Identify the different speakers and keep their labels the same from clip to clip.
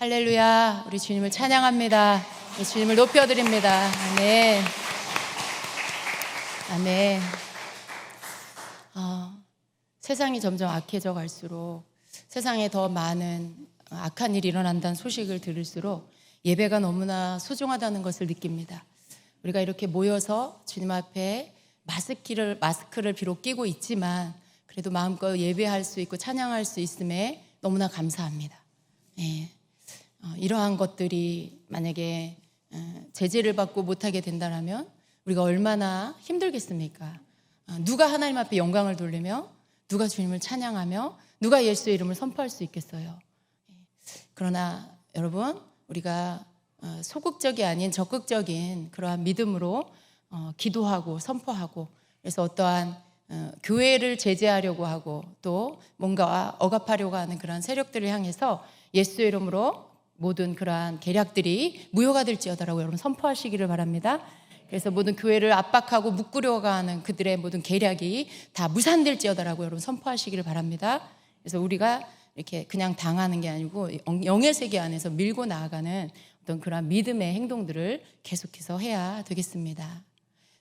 Speaker 1: 할렐루야. 우리 주님을 찬양합니다. 우리 주님을 높여드립니다. 아멘. 아멘. 세상이 점점 악해져 갈수록 세상에 더 많은 악한 일이 일어난다는 소식을 들을수록 예배가 너무나 소중하다는 것을 느낍니다. 우리가 이렇게 모여서 주님 앞에 마스크를 비록 끼고 있지만 그래도 마음껏 예배할 수 있고 찬양할 수 있음에 너무나 감사합니다. 예. 이러한 것들이 만약에 제재를 받고 못하게 된다면 우리가 얼마나 힘들겠습니까? 누가 하나님 앞에 영광을 돌리며 누가 주님을 찬양하며 누가 예수의 이름을 선포할 수 있겠어요? 그러나 여러분, 우리가 소극적이 아닌 적극적인 그러한 믿음으로 기도하고 선포하고, 그래서 어떠한 교회를 제재하려고 하고 또 뭔가 억압하려고 하는 그런 세력들을 향해서 예수의 이름으로 모든 그러한 계략들이 무효가 될지어다라고 여러분 선포하시기를 바랍니다. 그래서 모든 교회를 압박하고 묶으려고 하는 그들의 모든 계략이 다 무산될지어다라고 여러분 선포하시기를 바랍니다. 그래서 우리가 이렇게 그냥 당하는 게 아니고 영의 세계 안에서 밀고 나아가는 어떤 그런 믿음의 행동들을 계속해서 해야 되겠습니다.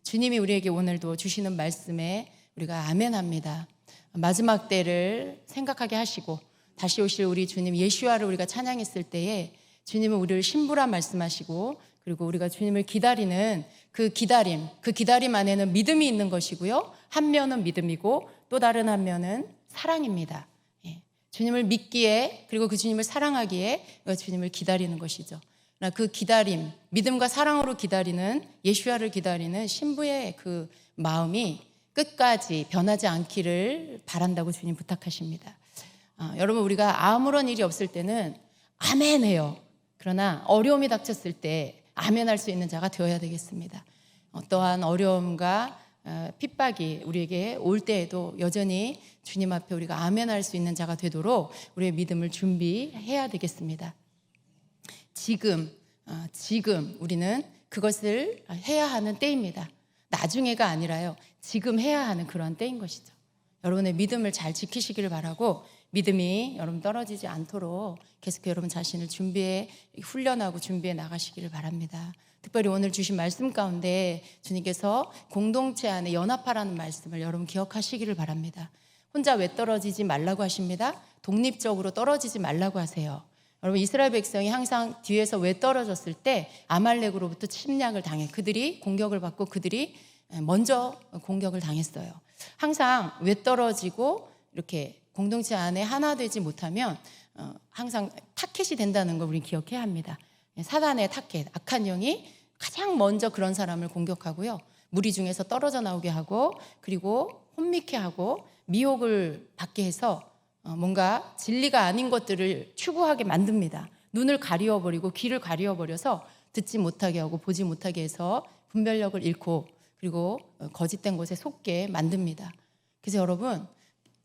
Speaker 1: 주님이 우리에게 오늘도 주시는 말씀에 우리가 아멘합니다. 마지막 때를 생각하게 하시고 다시 오실 우리 주님 예수와를 우리가 찬양했을 때에 주님은 우리를 신부라 말씀하시고, 그리고 우리가 주님을 기다리는 그 기다림 안에는 믿음이 있는 것이고요, 한 면은 믿음이고 또 다른 한 면은 사랑입니다. 주님을 믿기에, 그리고 그 주님을 사랑하기에 우리가 주님을 기다리는 것이죠. 그 기다림, 믿음과 사랑으로 기다리는 예수와를 기다리는 신부의 그 마음이 끝까지 변하지 않기를 바란다고 주님 부탁하십니다. 여러분, 우리가 아무런 일이 없을 때는 아멘해요. 그러나 어려움이 닥쳤을 때 아멘할 수 있는 자가 되어야 되겠습니다. 어떠한 어려움과 핍박이 우리에게 올 때에도 여전히 주님 앞에 우리가 아멘할 수 있는 자가 되도록 우리의 믿음을 준비해야 되겠습니다. 지금 우리는 그것을 해야 하는 때입니다. 나중에가 아니라요, 지금 해야 하는 그러한 때인 것이죠. 여러분의 믿음을 잘 지키시기를 바라고, 믿음이 여러분 떨어지지 않도록 계속 여러분 자신을 훈련하고 준비해 나가시기를 바랍니다. 특별히 오늘 주신 말씀 가운데 주님께서 공동체 안에 연합하라는 말씀을 여러분 기억하시기를 바랍니다. 혼자 외떨어지지 말라고 하십니다. 독립적으로 떨어지지 말라고 하세요. 여러분, 이스라엘 백성이 항상 뒤에서 외떨어졌을 때 아말렉으로부터 침략을 당해 그들이 공격을 받고 그들이 먼저 공격을 당했어요. 항상 외떨어지고 이렇게 공동체 안에 하나 되지 못하면 항상 타켓이 된다는 걸 우리는 기억해야 합니다. 사단의 타켓, 악한 영이 가장 먼저 그런 사람을 공격하고요, 무리 중에서 떨어져 나오게 하고, 그리고 혼미케 하고 미혹을 받게 해서 뭔가 진리가 아닌 것들을 추구하게 만듭니다. 눈을 가리워버리고 귀를 가리워버려서 듣지 못하게 하고 보지 못하게 해서 분별력을 잃고, 그리고 거짓된 곳에 속게 만듭니다. 그래서 여러분,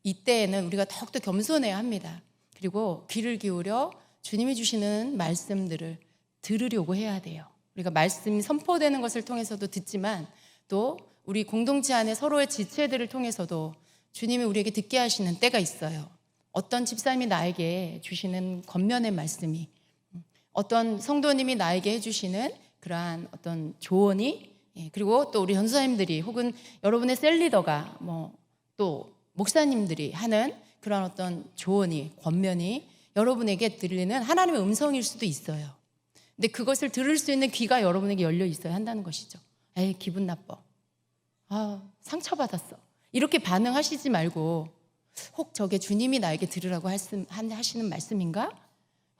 Speaker 1: 이때에는 우리가 더욱더 겸손해야 합니다. 그리고 귀를 기울여 주님이 주시는 말씀들을 들으려고 해야 돼요. 우리가 말씀이 선포되는 것을 통해서도 듣지만 또 우리 공동체 안에 서로의 지체들을 통해서도 주님이 우리에게 듣게 하시는 때가 있어요. 어떤 집사님이 나에게 주시는 겉면의 말씀이, 어떤 성도님이 나에게 해주시는 그러한 어떤 조언이, 그리고 또 우리 전도사님들이 혹은 여러분의 셀리더가 또 목사님들이 하는 그런 어떤 조언이, 권면이 여러분에게 들리는 하나님의 음성일 수도 있어요. 근데 그것을 들을 수 있는 귀가 여러분에게 열려 있어야 한다는 것이죠. 에이, 기분 나빠. 상처받았어. 이렇게 반응하시지 말고, 혹 저게 주님이 나에게 들으라고 하시는 말씀인가?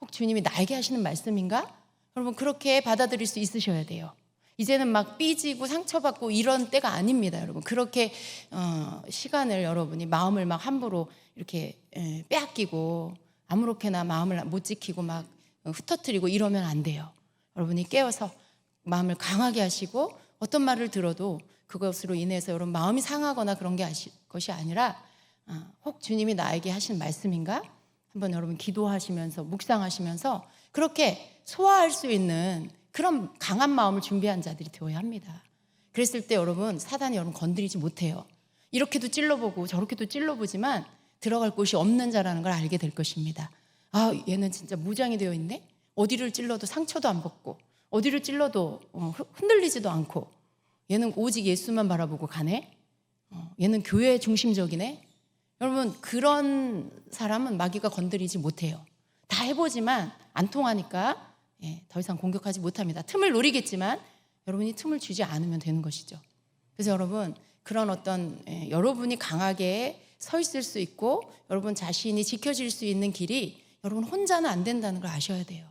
Speaker 1: 혹 주님이 나에게 하시는 말씀인가? 여러분, 그렇게 받아들일 수 있으셔야 돼요. 이제는 막 삐지고 상처받고 이런 때가 아닙니다, 여러분. 그렇게 시간을 여러분이 마음을 막 함부로 이렇게 빼앗기고 아무렇게나 마음을 못 지키고 막 흩어뜨리고 이러면 안 돼요. 여러분이 깨어서 마음을 강하게 하시고, 어떤 말을 들어도 그것으로 인해서 여러분 마음이 상하거나 그런 것이 아니라 혹 주님이 나에게 하신 말씀인가? 한번 여러분 기도하시면서 묵상하시면서 그렇게 소화할 수 있는 그런 강한 마음을 준비한 자들이 되어야 합니다. 그랬을 때 여러분, 사단이 여러분 건드리지 못해요. 이렇게도 찔러보고 저렇게도 찔러보지만 들어갈 곳이 없는 자라는 걸 알게 될 것입니다. 얘는 진짜 무장이 되어 있네? 어디를 찔러도 상처도 안 벗고 어디를 찔러도 흔들리지도 않고 얘는 오직 예수만 바라보고 가네. 얘는 교회 중심적이네. 여러분 그런 사람은 마귀가 건드리지 못해요. 다 해보지만 안 통하니까 더 이상 공격하지 못합니다. 틈을 노리겠지만 여러분이 틈을 주지 않으면 되는 것이죠. 그래서 여러분 그런 어떤 여러분이 강하게 서 있을 수 있고 여러분 자신이 지켜질 수 있는 길이 여러분 혼자는 안 된다는 걸 아셔야 돼요.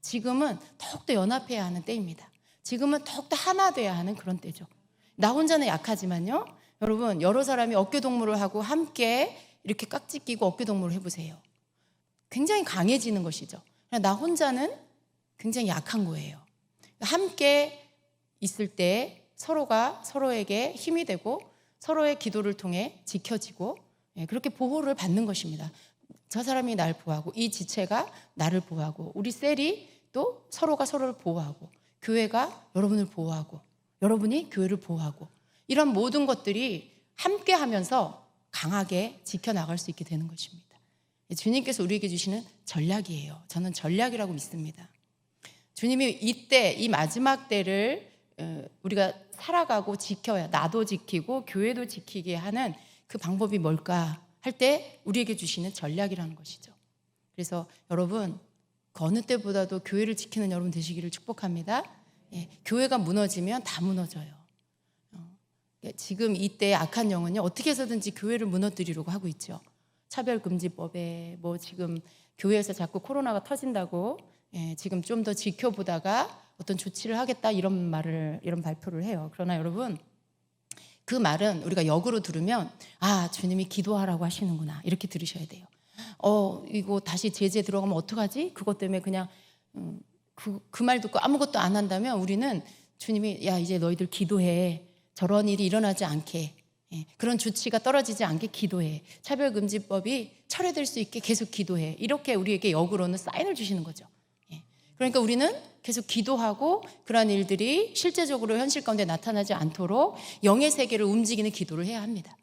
Speaker 1: 지금은 더욱더 연합해야 하는 때입니다. 지금은 더욱더 하나 돼야 하는 그런 때죠. 나 혼자는 약하지만요. 여러분 여러 사람이 어깨동무를 하고 함께 이렇게 깍지 끼고 어깨동무를 해보세요. 굉장히 강해지는 것이죠. 나 혼자는 굉장히 약한 거예요. 함께 있을 때 서로가 서로에게 힘이 되고 서로의 기도를 통해 지켜지고 그렇게 보호를 받는 것입니다. 저 사람이 날 보호하고 이 지체가 나를 보호하고 우리 셀이 또 서로가 서로를 보호하고 교회가 여러분을 보호하고 여러분이 교회를 보호하고 이런 모든 것들이 함께 하면서 강하게 지켜나갈 수 있게 되는 것입니다. 주님께서 우리에게 주시는 전략이에요. 저는 전략이라고 믿습니다. 주님이 이때 이 마지막 때를 우리가 살아가고 지켜야 나도 지키고 교회도 지키게 하는 그 방법이 뭘까 할 때 우리에게 주시는 전략이라는 것이죠. 그래서 여러분 그 어느 때보다도 교회를 지키는 여러분 되시기를 축복합니다. 교회가 무너지면 다 무너져요. 지금 이때 악한 영은요 어떻게 해서든지 교회를 무너뜨리려고 하고 있죠. 차별금지법에 뭐 지금 교회에서 자꾸 코로나가 터진다고 지금 좀 더 지켜보다가 어떤 조치를 하겠다 이런 발표를 해요. 그러나 여러분 그 말은 우리가 역으로 들으면 아 주님이 기도하라고 하시는구나 이렇게 들으셔야 돼요. 이거 다시 제재 들어가면 어떡하지? 그것 때문에 그냥 그 말 듣고 아무것도 안 한다면 우리는 주님이 야 이제 너희들 기도해. 저런 일이 일어나지 않게 그런 조치가 떨어지지 않게 기도해. 차별금지법이 철회될 수 있게 계속 기도해. 이렇게 우리에게 역으로는 사인을 주시는 거죠. 그러니까 우리는 계속 기도하고 그러한 일들이 실제적으로 현실 가운데 나타나지 않도록 영의 세계를 움직이는 기도를 해야 합니다.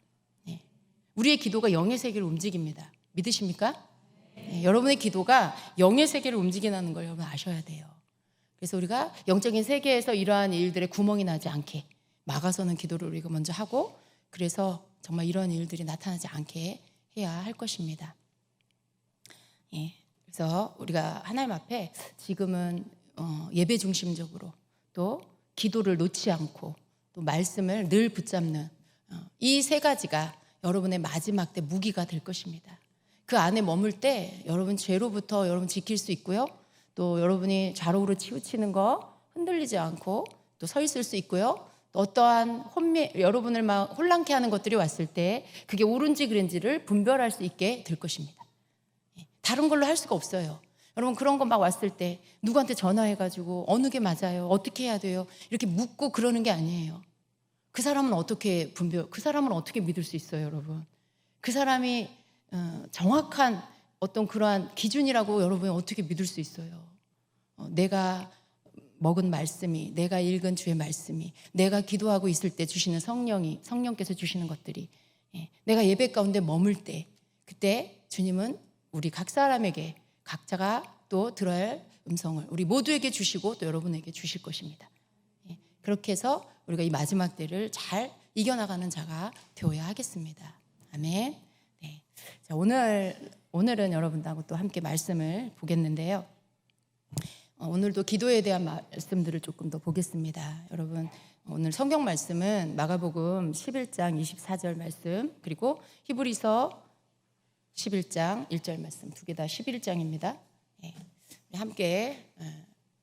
Speaker 1: 우리의 기도가 영의 세계를 움직입니다. 믿으십니까? 여러분의 기도가 영의 세계를 움직이는 걸 여러분 아셔야 돼요. 그래서 우리가 영적인 세계에서 이러한 일들에 구멍이 나지 않게 막아서는 기도를 우리가 먼저 하고 그래서 정말 이런 일들이 나타나지 않게 해야 할 것입니다. 그래서 우리가 하나님 앞에 지금은 예배 중심적으로 또 기도를 놓지 않고 또 말씀을 늘 붙잡는 이 세 가지가 여러분의 마지막 때 무기가 될 것입니다. 그 안에 머물 때 여러분 죄로부터 여러분 지킬 수 있고요. 또 여러분이 좌로우로 치우치는 거 흔들리지 않고 또 서 있을 수 있고요. 또 어떠한 여러분을 막 혼란케 하는 것들이 왔을 때 그게 옳은지 그른지를 분별할 수 있게 될 것입니다. 다른 걸로 할 수가 없어요. 여러분 그런 거 막 왔을 때 누구한테 전화해가지고 어느 게 맞아요? 어떻게 해야 돼요? 이렇게 묻고 그러는 게 아니에요. 그 사람은 어떻게 그 사람은 어떻게 믿을 수 있어요, 여러분? 그 사람이 정확한 어떤 그러한 기준이라고 여러분이 어떻게 믿을 수 있어요? 내가 먹은 말씀이, 내가 읽은 주의 말씀이, 내가 기도하고 있을 때 주시는 성령께서 주시는 것들이, 내가 예배 가운데 머물 때, 그때 주님은 우리 각 사람에게 각자가 또 들어야 할 음성을 우리 모두에게 주시고 또 여러분에게 주실 것입니다. 그렇게 해서 우리가 이 마지막 때를 잘 이겨나가는 자가 되어야 하겠습니다. 아멘. 네. 자, 오늘은 여러분하고 또 함께 말씀을 보겠는데요. 오늘도 기도에 대한 말씀들을 조금 더 보겠습니다. 여러분 오늘 성경 말씀은 마가복음 11장 24절 말씀 그리고 히브리서 11장 1절 말씀 두 개 다 11장입니다. 함께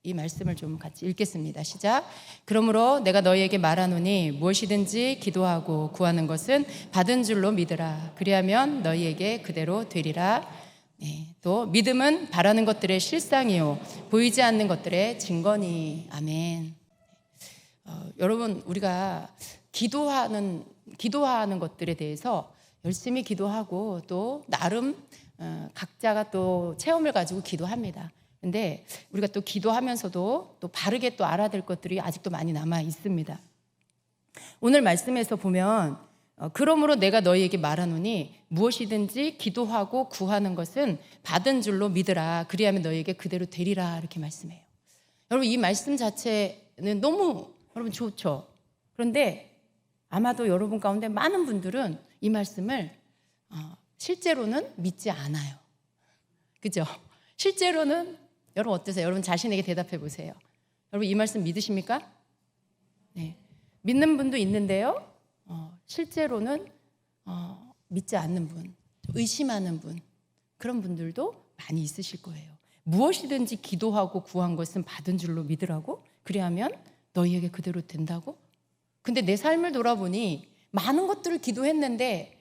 Speaker 1: 이 말씀을 좀 같이 읽겠습니다. 시작. 그러므로 내가 너희에게 말하노니 무엇이든지 기도하고 구하는 것은 받은 줄로 믿으라. 그리하면 너희에게 그대로 되리라. 또 믿음은 바라는 것들의 실상이요 보이지 않는 것들의 증거니. 아멘. 여러분 우리가 기도하는 것들에 대해서 열심히 기도하고 또 나름 각자가 또 체험을 가지고 기도합니다. 근데 우리가 또 기도하면서도 또 바르게 또 알아야 될 것들이 아직도 많이 남아 있습니다. 오늘 말씀에서 보면 그러므로 내가 너희에게 말하노니 무엇이든지 기도하고 구하는 것은 받은 줄로 믿으라. 그리하면 너희에게 그대로 되리라. 이렇게 말씀해요. 여러분, 이 말씀 자체는 너무 여러분 좋죠. 그런데 아마도 여러분 가운데 많은 분들은 이 말씀을 실제로는 믿지 않아요. 그죠? 실제로는 여러분 어떠세요? 여러분 자신에게 대답해 보세요. 여러분 이 말씀 믿으십니까? 네, 믿는 분도 있는데요. 실제로는 믿지 않는 분, 의심하는 분, 그런 분들도 많이 있으실 거예요. 무엇이든지 기도하고 구한 것은 받은 줄로 믿으라고? 그리하면 너희에게 그대로 된다고? 근데 내 삶을 돌아보니 많은 것들을 기도했는데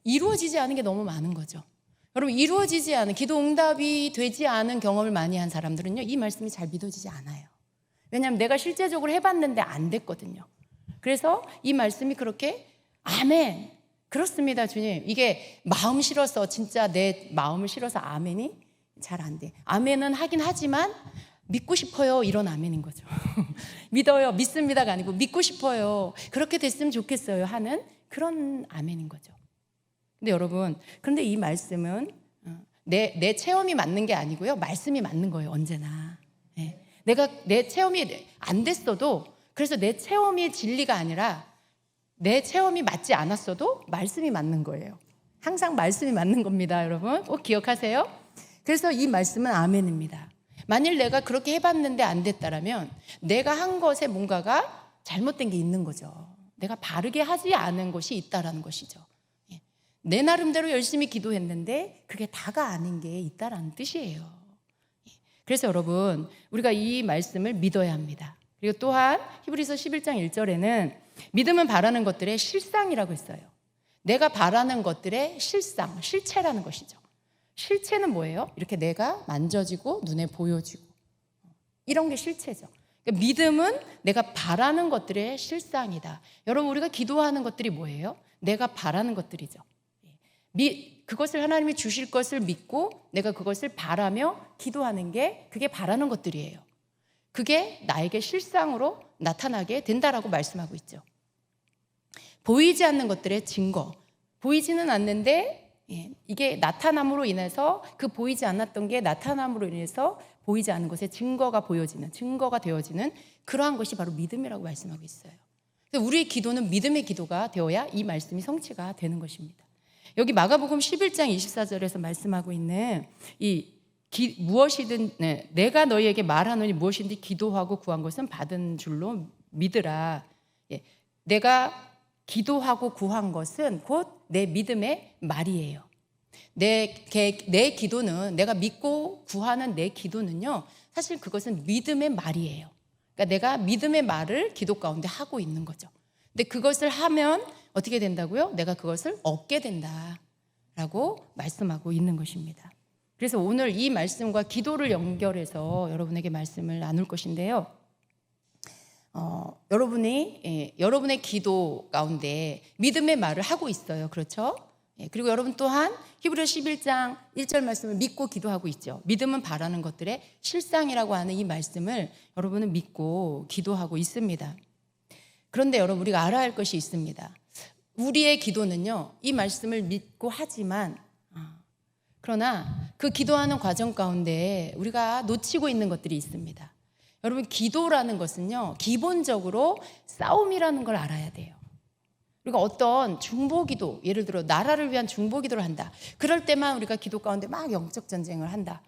Speaker 1: 이루어지지 않은 게 너무 많은 거죠. 여러분, 이루어지지 않은, 기도 응답이 되지 않은 경험을 많이 한 사람들은요, 이 말씀이 잘 믿어지지 않아요. 왜냐하면 내가 실제적으로 해봤는데 안 됐거든요. 그래서 이 말씀이 그렇게 아멘, 그렇습니다 주님, 이게 마음 실어서 진짜 내 마음을 실어서 아멘이 잘 안 돼. 아멘은 하긴 하지만 믿고 싶어요, 이런 아멘인 거죠. 믿어요, 믿습니다가 아니고 믿고 싶어요, 그렇게 됐으면 좋겠어요 하는 그런 아멘인 거죠. 근데 여러분, 그런데 이 말씀은 내 체험이 맞는 게 아니고요, 말씀이 맞는 거예요, 언제나. 내가 내 체험이 안 됐어도, 그래서 내 체험이 진리가 아니라 내 체험이 맞지 않았어도 말씀이 맞는 거예요. 항상 말씀이 맞는 겁니다, 여러분. 꼭 기억하세요. 그래서 이 말씀은 아멘입니다. 만일 내가 그렇게 해봤는데 안 됐다라면 내가 한 것에 뭔가가 잘못된 게 있는 거죠. 내가 바르게 하지 않은 것이 있다라는 것이죠. 내 나름대로 열심히 기도했는데 그게 다가 아닌 게 있다라는 뜻이에요. 그래서 여러분, 우리가 이 말씀을 믿어야 합니다. 그리고 또한 히브리서 11장 1절에는 믿음은 바라는 것들의 실상이라고 했어요. 내가 바라는 것들의 실상, 실체라는 것이죠. 실체는 뭐예요? 이렇게 내가 만져지고 눈에 보여지고 이런 게 실체죠. 그러니까 믿음은 내가 바라는 것들의 실상이다. 여러분, 우리가 기도하는 것들이 뭐예요? 내가 바라는 것들이죠. 그것을 하나님이 주실 것을 믿고 내가 그것을 바라며 기도하는 게, 그게 바라는 것들이에요. 그게 나에게 실상으로 나타나게 된다라고 말씀하고 있죠. 보이지 않는 것들의 증거, 보이지는 않는데 이게 나타남으로 인해서, 그 보이지 않았던 게 나타남으로 인해서 보이지 않는 것의 증거가 보여지는, 증거가 되어지는 그러한 것이 바로 믿음이라고 말씀하고 있어요. 우리의 기도는 믿음의 기도가 되어야 이 말씀이 성취가 되는 것입니다. 여기 마가복음 11장 24절에서 말씀하고 있는 무엇이든 내가 너희에게 말하노니 무엇이든지 기도하고 구한 것은 받은 줄로 믿으라. 내가 기도하고 구한 것은 곧 내 믿음의 말이에요. 내 기도는, 내가 믿고 구하는 내 기도는요, 사실 그것은 믿음의 말이에요. 그러니까 내가 믿음의 말을 기도 가운데 하고 있는 거죠. 근데 그것을 하면 어떻게 된다고요? 내가 그것을 얻게 된다라고 말씀하고 있는 것입니다. 그래서 오늘 이 말씀과 기도를 연결해서 여러분에게 말씀을 나눌 것인데요. 여러분의 기도 가운데 믿음의 말을 하고 있어요. 그렇죠? 그리고 여러분 또한 히브리서 11장 1절 말씀을 믿고 기도하고 있죠. 믿음은 바라는 것들의 실상이라고 하는 이 말씀을 여러분은 믿고 기도하고 있습니다. 그런데 여러분, 우리가 알아야 할 것이 있습니다. 우리의 기도는요, 이 말씀을 믿고 하지만 그러나 그 기도하는 과정 가운데 우리가 놓치고 있는 것들이 있습니다. 여러분, 기도라는 것은요, 기본적으로 싸움이라는 걸 알아야 돼요. 우리가 어떤 중보기도, 예를 들어 나라를 위한 중보기도를 한다. 그럴 때만 우리가 기도 가운데 막 영적 전쟁을 한다.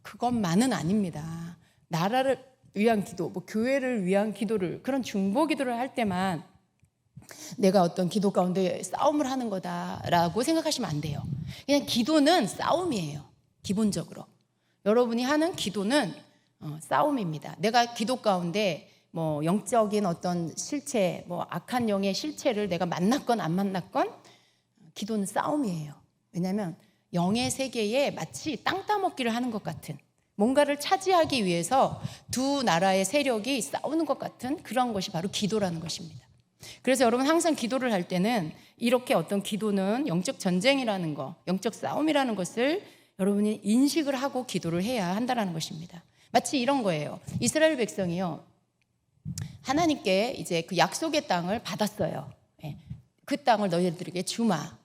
Speaker 1: 그것만은 아닙니다. 나라를 위한 기도, 교회를 위한 기도를, 그런 중보기도를 할 때만 내가 어떤 기도 가운데 싸움을 하는 거다라고 생각하시면 안 돼요. 그냥 기도는 싸움이에요. 기본적으로 여러분이 하는 기도는 싸움입니다. 내가 기도 가운데 영적인 어떤 실체, 악한 영의 실체를 내가 만났건 안 만났건 기도는 싸움이에요. 왜냐하면 영의 세계에 마치 땅 따먹기를 하는 것 같은, 뭔가를 차지하기 위해서 두 나라의 세력이 싸우는 것 같은 그런 것이 바로 기도라는 것입니다. 그래서 여러분, 항상 기도를 할 때는 이렇게 어떤 기도는 영적 전쟁이라는 거, 영적 싸움이라는 것을 여러분이 인식을 하고 기도를 해야 한다는 것입니다. 마치 이런 거예요. 이스라엘 백성이요, 하나님께 이제 그 약속의 땅을 받았어요. 그 땅을 너희들에게 주마.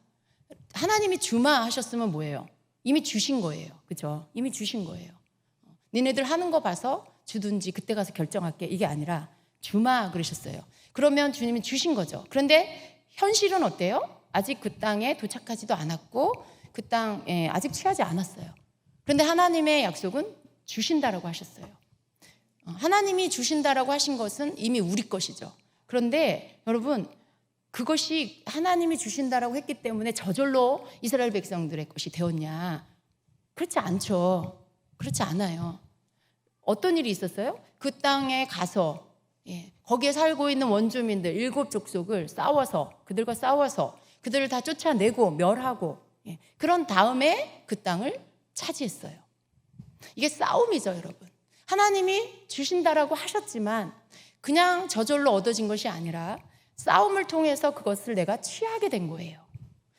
Speaker 1: 하나님이 주마 하셨으면 뭐예요? 이미 주신 거예요. 그죠? 이미 주신 거예요. 니네들 하는 거 봐서 주든지 그때 가서 결정할게. 이게 아니라 주마 그러셨어요. 그러면 주님이 주신 거죠. 그런데 현실은 어때요? 아직 그 땅에 도착하지도 않았고 그 땅에 아직 취하지 않았어요. 그런데 하나님의 약속은 주신다라고 하셨어요. 하나님이 주신다라고 하신 것은 이미 우리 것이죠. 그런데 여러분, 그것이 하나님이 주신다라고 했기 때문에 저절로 이스라엘 백성들의 것이 되었냐? 그렇지 않죠. 그렇지 않아요. 어떤 일이 있었어요? 그 땅에 가서 거기에 살고 있는 원주민들 7족속을 그들과 싸워서 그들을 다 쫓아내고 멸하고 그런 다음에 그 땅을 차지했어요. 이게 싸움이죠, 여러분. 하나님이 주신다라고 하셨지만 그냥 저절로 얻어진 것이 아니라 싸움을 통해서 그것을 내가 취하게 된 거예요.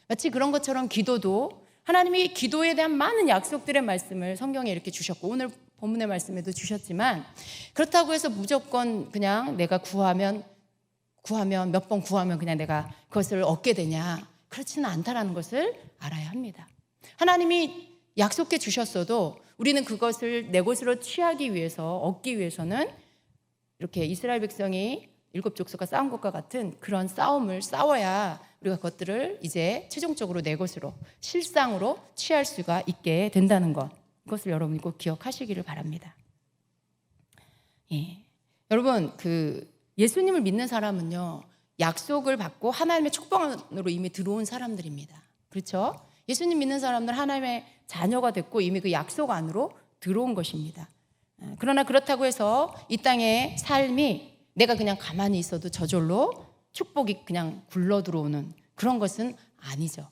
Speaker 1: 마치 그런 것처럼 기도도 하나님이 기도에 대한 많은 약속들의 말씀을 성경에 이렇게 주셨고 오늘 본문의 말씀에도 주셨지만 그렇다고 해서 무조건 그냥 내가 구하면 몇 번 구하면 그냥 내가 그것을 얻게 되냐? 그렇지는 않다라는 것을 알아야 합니다. 하나님이 약속해 주셨어도 우리는 그것을 내 것으로 취하기 위해서 얻기 위해서는 이렇게 이스라엘 백성이 7족속과 싸운 것과 같은 그런 싸움을 싸워야 우리가 그것들을 이제 최종적으로 내 것으로 실상으로 취할 수가 있게 된다는 것, 이것을 여러분이 꼭 기억하시기를 바랍니다. 여러분, 예수님을 믿는 사람은요, 약속을 받고 하나님의 축복 안으로 이미 들어온 사람들입니다. 그렇죠? 예수님 믿는 사람들 하나님의 자녀가 됐고 이미 그 약속 안으로 들어온 것입니다. 그러나 그렇다고 해서 이 땅의 삶이 내가 그냥 가만히 있어도 저절로 축복이 그냥 굴러 들어오는 그런 것은 아니죠.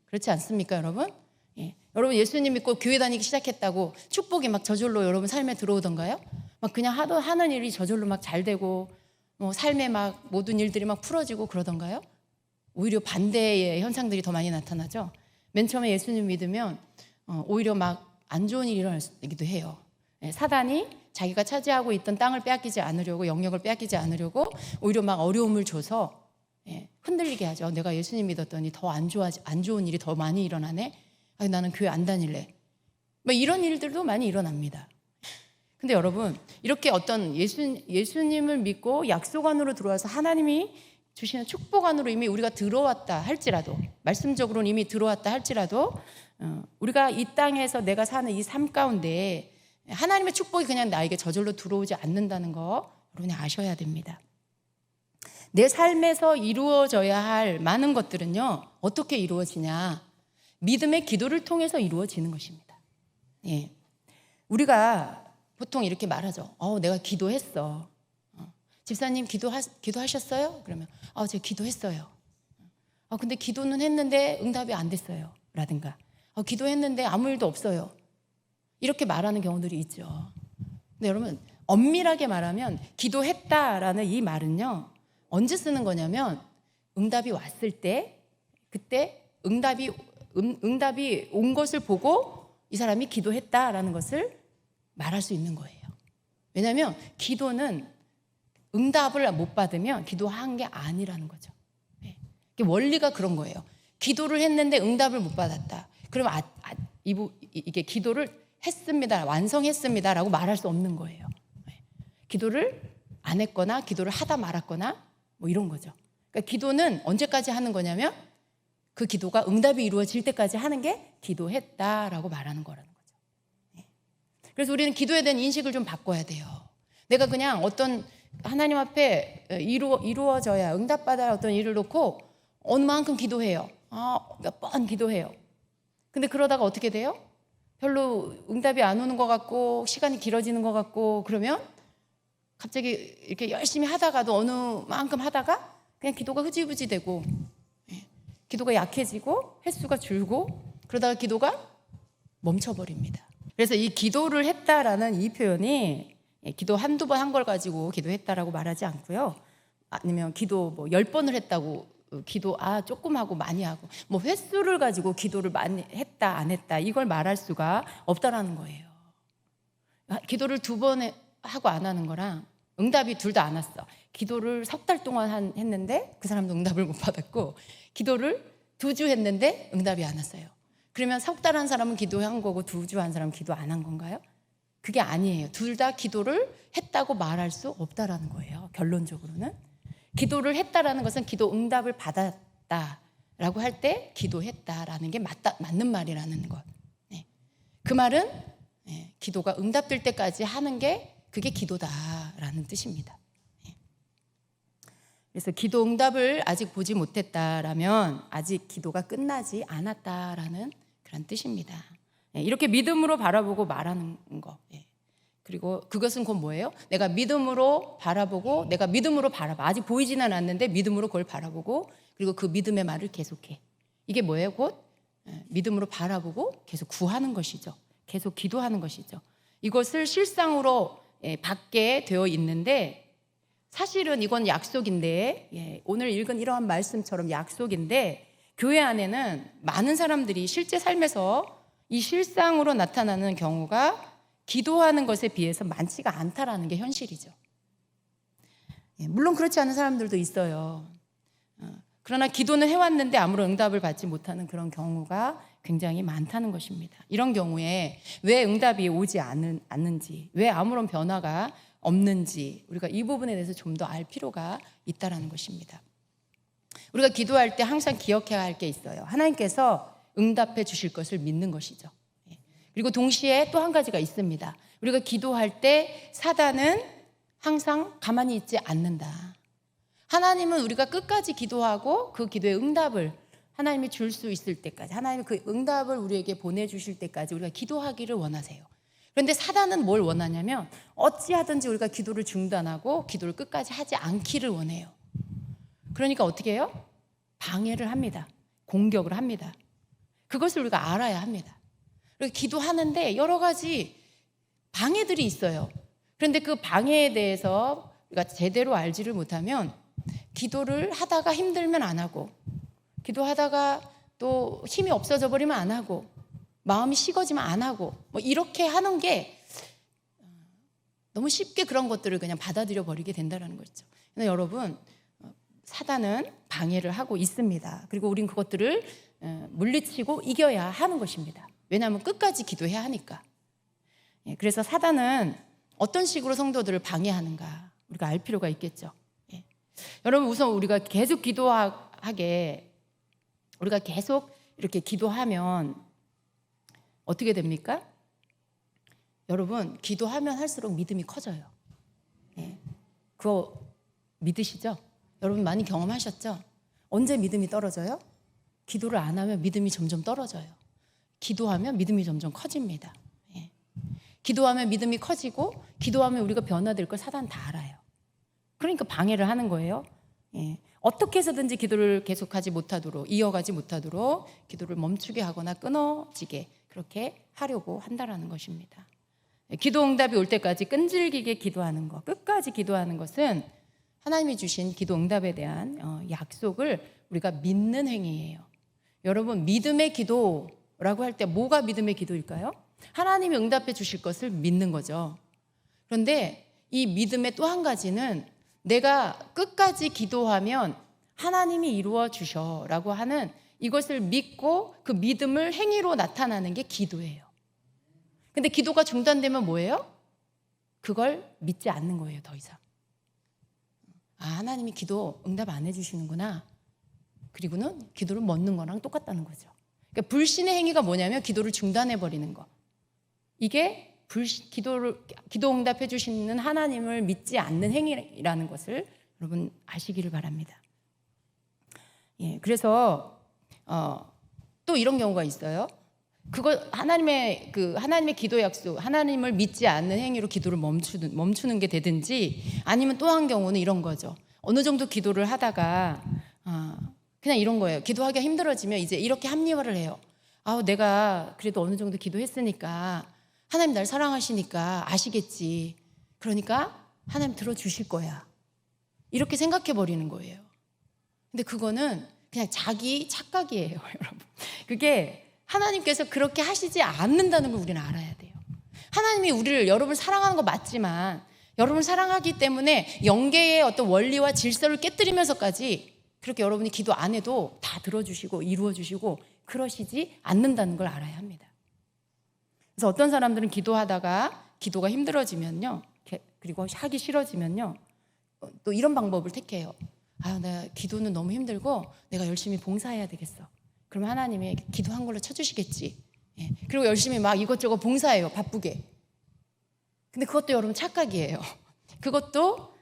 Speaker 1: 그렇지 않습니까, 여러분? 여러분 예수님 믿고 교회 다니기 시작했다고 축복이 막 저절로 여러분 삶에 들어오던가요? 막 그냥 하는 일이 저절로 막 잘 되고 삶에 막 모든 일들이 막 풀어지고 그러던가요? 오히려 반대의 현상들이 더 많이 나타나죠. 맨 처음에 예수님 믿으면 오히려 막 안 좋은 일이 일어나기도 해요. 사단이 자기가 차지하고 있던 땅을 빼앗기지 않으려고, 영역을 빼앗기지 않으려고 오히려 막 어려움을 줘서 흔들리게 하죠. 내가 예수님 믿었더니 더 안 좋은 일이 더 많이 일어나네. 나는 교회 안 다닐래. 막 이런 일들도 많이 일어납니다. 근데 여러분, 이렇게 어떤 예수님을 믿고 약속 안으로 들어와서 하나님이 주시는 축복 안으로 이미 우리가 들어왔다 할지라도, 말씀적으로는 이미 들어왔다 할지라도 우리가 이 땅에서 내가 사는 이 삶 가운데 하나님의 축복이 그냥 나에게 저절로 들어오지 않는다는 거 여러분이 아셔야 됩니다. 내 삶에서 이루어져야 할 많은 것들은요, 어떻게 이루어지냐? 믿음의 기도를 통해서 이루어지는 것입니다. 우리가 보통 이렇게 말하죠. 내가 기도했어. 집사님 기도하셨어요? 그러면 제가 기도했어요. 근데 기도는 했는데 응답이 안 됐어요. 라든가 기도했는데 아무 일도 없어요. 이렇게 말하는 경우들이 있죠. 근데 여러분 엄밀하게 말하면 기도했다라는 이 말은요, 언제 쓰는 거냐면 응답이 왔을 때, 그때 응답이 온 것을 보고 이 사람이 기도했다라는 것을 말할 수 있는 거예요. 왜냐하면 기도는 응답을 못 받으면 기도한 게 아니라는 거죠. 원리가 그런 거예요. 기도를 했는데 응답을 못 받았다. 그럼 이게 기도를 했습니다, 완성했습니다라고 말할 수 없는 거예요. 기도를 안 했거나 기도를 하다 말았거나 이런 거죠. 그러니까 기도는 언제까지 하는 거냐면 그 기도가 응답이 이루어질 때까지 하는 게 기도했다라고 말하는 거라는 거죠. 그래서 우리는 기도에 대한 인식을 좀 바꿔야 돼요. 내가 그냥 어떤 하나님 앞에 이루어져야 응답받아야 어떤 일을 놓고 어느 만큼 기도해요. 몇 번 기도해요. 근데 그러다가 어떻게 돼요? 별로 응답이 안 오는 것 같고 시간이 길어지는 것 같고 그러면 갑자기 이렇게 열심히 하다가도 어느 만큼 하다가 그냥 기도가 흐지부지 되고 기도가 약해지고 횟수가 줄고 그러다가 기도가 멈춰버립니다. 그래서 이 기도를 했다라는 이 표현이 기도 한두 번 한 걸 가지고 기도했다라고 말하지 않고요. 아니면 기도 10번을 했다고 기도 조금 하고 많이 하고 횟수를 가지고 기도를 많이 했다 안 했다 이걸 말할 수가 없다라는 거예요. 기도를 2번 하고 안 하는 거랑 응답이 둘 다 안 왔어. 기도를 3달 동안 했는데 그 사람도 응답을 못 받았고, 기도를 2주 했는데 응답이 안 왔어요. 그러면 3달 한 사람은 기도한 거고 2주 한 사람은 기도 안 한 건가요? 그게 아니에요. 둘 다 기도를 했다고 말할 수 없다라는 거예요. 결론적으로는 기도를 했다라는 것은 기도 응답을 받았다라고 할 때 기도했다라는 게 맞는 말이라는 것. 네. 그 말은 기도가 응답될 때까지 하는 게 그게 기도다라는 뜻입니다. 네. 그래서 기도 응답을 아직 보지 못했다라면 아직 기도가 끝나지 않았다라는 그런 뜻입니다. 이렇게 믿음으로 바라보고 말하는 거. 그리고 그것은 곧 뭐예요? 내가 믿음으로 바라보고, 내가 믿음으로 바라봐. 아직 보이지는 않았는데 믿음으로 그걸 바라보고, 그리고 그 믿음의 말을 계속해. 이게 뭐예요? 곧 믿음으로 바라보고 계속 구하는 것이죠. 계속 기도하는 것이죠. 이것을 실상으로 받게 되어 있는데, 사실은 이건 약속인데, 오늘 읽은 이러한 말씀처럼 약속인데, 교회 안에는 많은 사람들이 실제 삶에서 이 실상으로 나타나는 경우가 기도하는 것에 비해서 많지가 않다라는 게 현실이죠. 물론 그렇지 않은 사람들도 있어요. 그러나 기도는 해왔는데 아무런 응답을 받지 못하는 그런 경우가 굉장히 많다는 것입니다. 이런 경우에 왜 응답이 오지 않는지, 왜 아무런 변화가 없는지 우리가 이 부분에 대해서 좀 더 알 필요가 있다는 것입니다. 우리가 기도할 때 항상 기억해야 할 게 있어요. 하나님께서 응답해 주실 것을 믿는 것이죠. 그리고 동시에 또 한 가지가 있습니다. 우리가 기도할 때 사단은 항상 가만히 있지 않는다. 하나님은 우리가 끝까지 기도하고 그 기도의 응답을 하나님이 줄 수 있을 때까지, 하나님이 그 응답을 우리에게 보내주실 때까지 우리가 기도하기를 원하세요. 그런데 사단은 뭘 원하냐면 어찌하든지 우리가 기도를 중단하고 기도를 끝까지 하지 않기를 원해요. 그러니까 어떻게 해요? 방해를 합니다. 공격을 합니다. 그것을 우리가 알아야 합니다. 기도하는데 여러 가지 방해들이 있어요. 그런데 그 방해에 대해서 우리가 제대로 알지를 못하면 기도를 하다가 힘들면 안 하고, 기도하다가 또 힘이 없어져 버리면 안 하고, 마음이 식어지면 안 하고, 뭐 이렇게 하는 게 너무 쉽게 그런 것들을 그냥 받아들여 버리게 된다는 거죠. 근데 여러분, 사단은 방해를 하고 있습니다. 그리고 우린 그것들을 물리치고 이겨야 하는 것입니다. 왜냐하면 끝까지 기도해야 하니까. 그래서 사단은 어떤 식으로 성도들을 방해하는가 우리가 알 필요가 있겠죠. 여러분, 우선 우리가 계속 기도하게, 우리가 계속 이렇게 기도하면 어떻게 됩니까? 여러분, 기도하면 할수록 믿음이 커져요. 그거 믿으시죠? 여러분 많이 경험하셨죠? 언제 믿음이 떨어져요? 기도를 안 하면 믿음이 점점 떨어져요. 기도하면 믿음이 점점 커집니다. 기도하면 믿음이 커지고, 기도하면 우리가 변화될 걸 사단 다 알아요. 그러니까 방해를 하는 거예요. 어떻게 해서든지 기도를 계속하지 못하도록, 이어가지 못하도록 기도를 멈추게 하거나 끊어지게 그렇게 하려고 한다라는 것입니다. 기도 응답이 올 때까지 끈질기게 기도하는 것, 끝까지 기도하는 것은 하나님이 주신 기도 응답에 대한 약속을 우리가 믿는 행위예요. 여러분, 믿음의 기도라고 할 때 뭐가 믿음의 기도일까요? 하나님이 응답해 주실 것을 믿는 거죠. 그런데 이 믿음의 또 한 가지는 내가 끝까지 기도하면 하나님이 이루어 주셔라고 하는 이것을 믿고 그 믿음을 행위로 나타나는 게 기도예요. 근데 기도가 중단되면 뭐예요? 그걸 믿지 않는 거예요, 더 이상. 아, 하나님이 기도 응답 안 해주시는구나. 그리고는 기도를 멈는 거랑 똑같다는 거죠. 그러니까 불신의 행위가 뭐냐면 기도를 중단해버리는 거. 이게 기도 응답해 주시는 하나님을 믿지 않는 행위라는 것을 여러분 아시기를 바랍니다. 그래서 또 이런 경우가 있어요. 그거 하나님의 기도 약속, 하나님을 믿지 않는 행위로 기도를 멈추는 게 되든지, 아니면 또 한 경우는 이런 거죠. 어느 정도 기도를 하다가 그냥 이런 거예요. 기도하기가 힘들어지면 이제 이렇게 합리화를 해요. 내가 그래도 어느 정도 기도했으니까 하나님 날 사랑하시니까 아시겠지. 그러니까 하나님 들어주실 거야. 이렇게 생각해 버리는 거예요. 근데 그거는 그냥 자기 착각이에요, 여러분. 그게 하나님께서 그렇게 하시지 않는다는 걸 우리는 알아야 돼요. 하나님이 여러분을 사랑하는 거 맞지만 여러분을 사랑하기 때문에 영계의 어떤 원리와 질서를 깨뜨리면서까지 그렇게 여러분이 기도 안 해도 다 들어주시고 이루어주시고 그러시지 않는다는 걸 알아야 합니다. 그래서 어떤 사람들은 기도하다가 기도가 힘들어지면요, 그리고 하기 싫어지면요, 또 이런 방법을 택해요. 내가 기도는 너무 힘들고 내가 열심히 봉사해야 되겠어. 그러면 하나님이 기도한 걸로 쳐주시겠지. 그리고 열심히 막 이것저것 봉사해요, 바쁘게. 근데 그것도 여러분 착각이에요. 그것도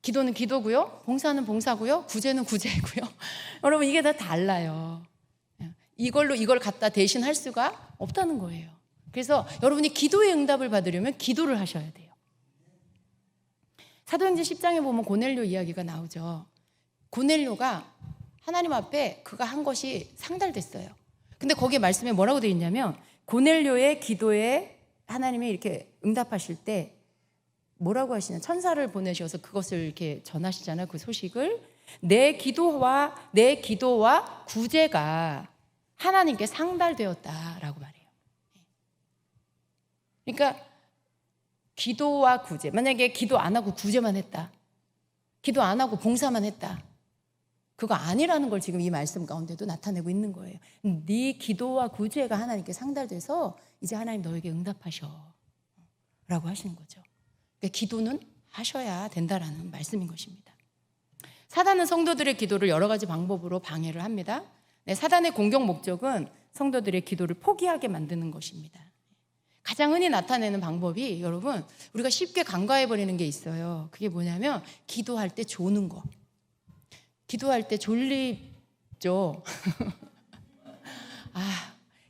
Speaker 1: 기도는 기도고요, 봉사는 봉사고요, 구제는 구제고요. 여러분 이게 다 달라요. 이걸로 이걸 갖다 대신할 수가 없다는 거예요. 그래서 여러분이 기도의 응답을 받으려면 기도를 하셔야 돼요. 사도행전 10장에 보면 고넬료 이야기가 나오죠. 고넬료가 하나님 앞에 그가 한 것이 상달됐어요. 근데 거기에 말씀에 뭐라고 되어 있냐면, 고넬료의 기도에 하나님이 이렇게 응답하실 때 뭐라고 하시냐, 천사를 보내셔서 그것을 이렇게 전하시잖아요. 그 소식을. 내 기도와 구제가 하나님께 상달되었다라고 말해요. 그러니까 기도와 구제, 만약에 기도 안 하고 구제만 했다, 기도 안 하고 봉사만 했다, 그거 아니라는 걸 지금 이 말씀 가운데도 나타내고 있는 거예요. 네 기도와 구제가 하나님께 상달돼서 이제 하나님 너에게 응답하셔 라고 하시는 거죠. 그러니까 기도는 하셔야 된다라는 말씀인 것입니다. 사단은 성도들의 기도를 여러 가지 방법으로 방해를 합니다. 사단의 공격 목적은 성도들의 기도를 포기하게 만드는 것입니다. 가장 흔히 나타내는 방법이, 여러분, 우리가 쉽게 간과해버리는 게 있어요. 그게 뭐냐면 기도할 때 조는 거. 기도할 때 졸리죠.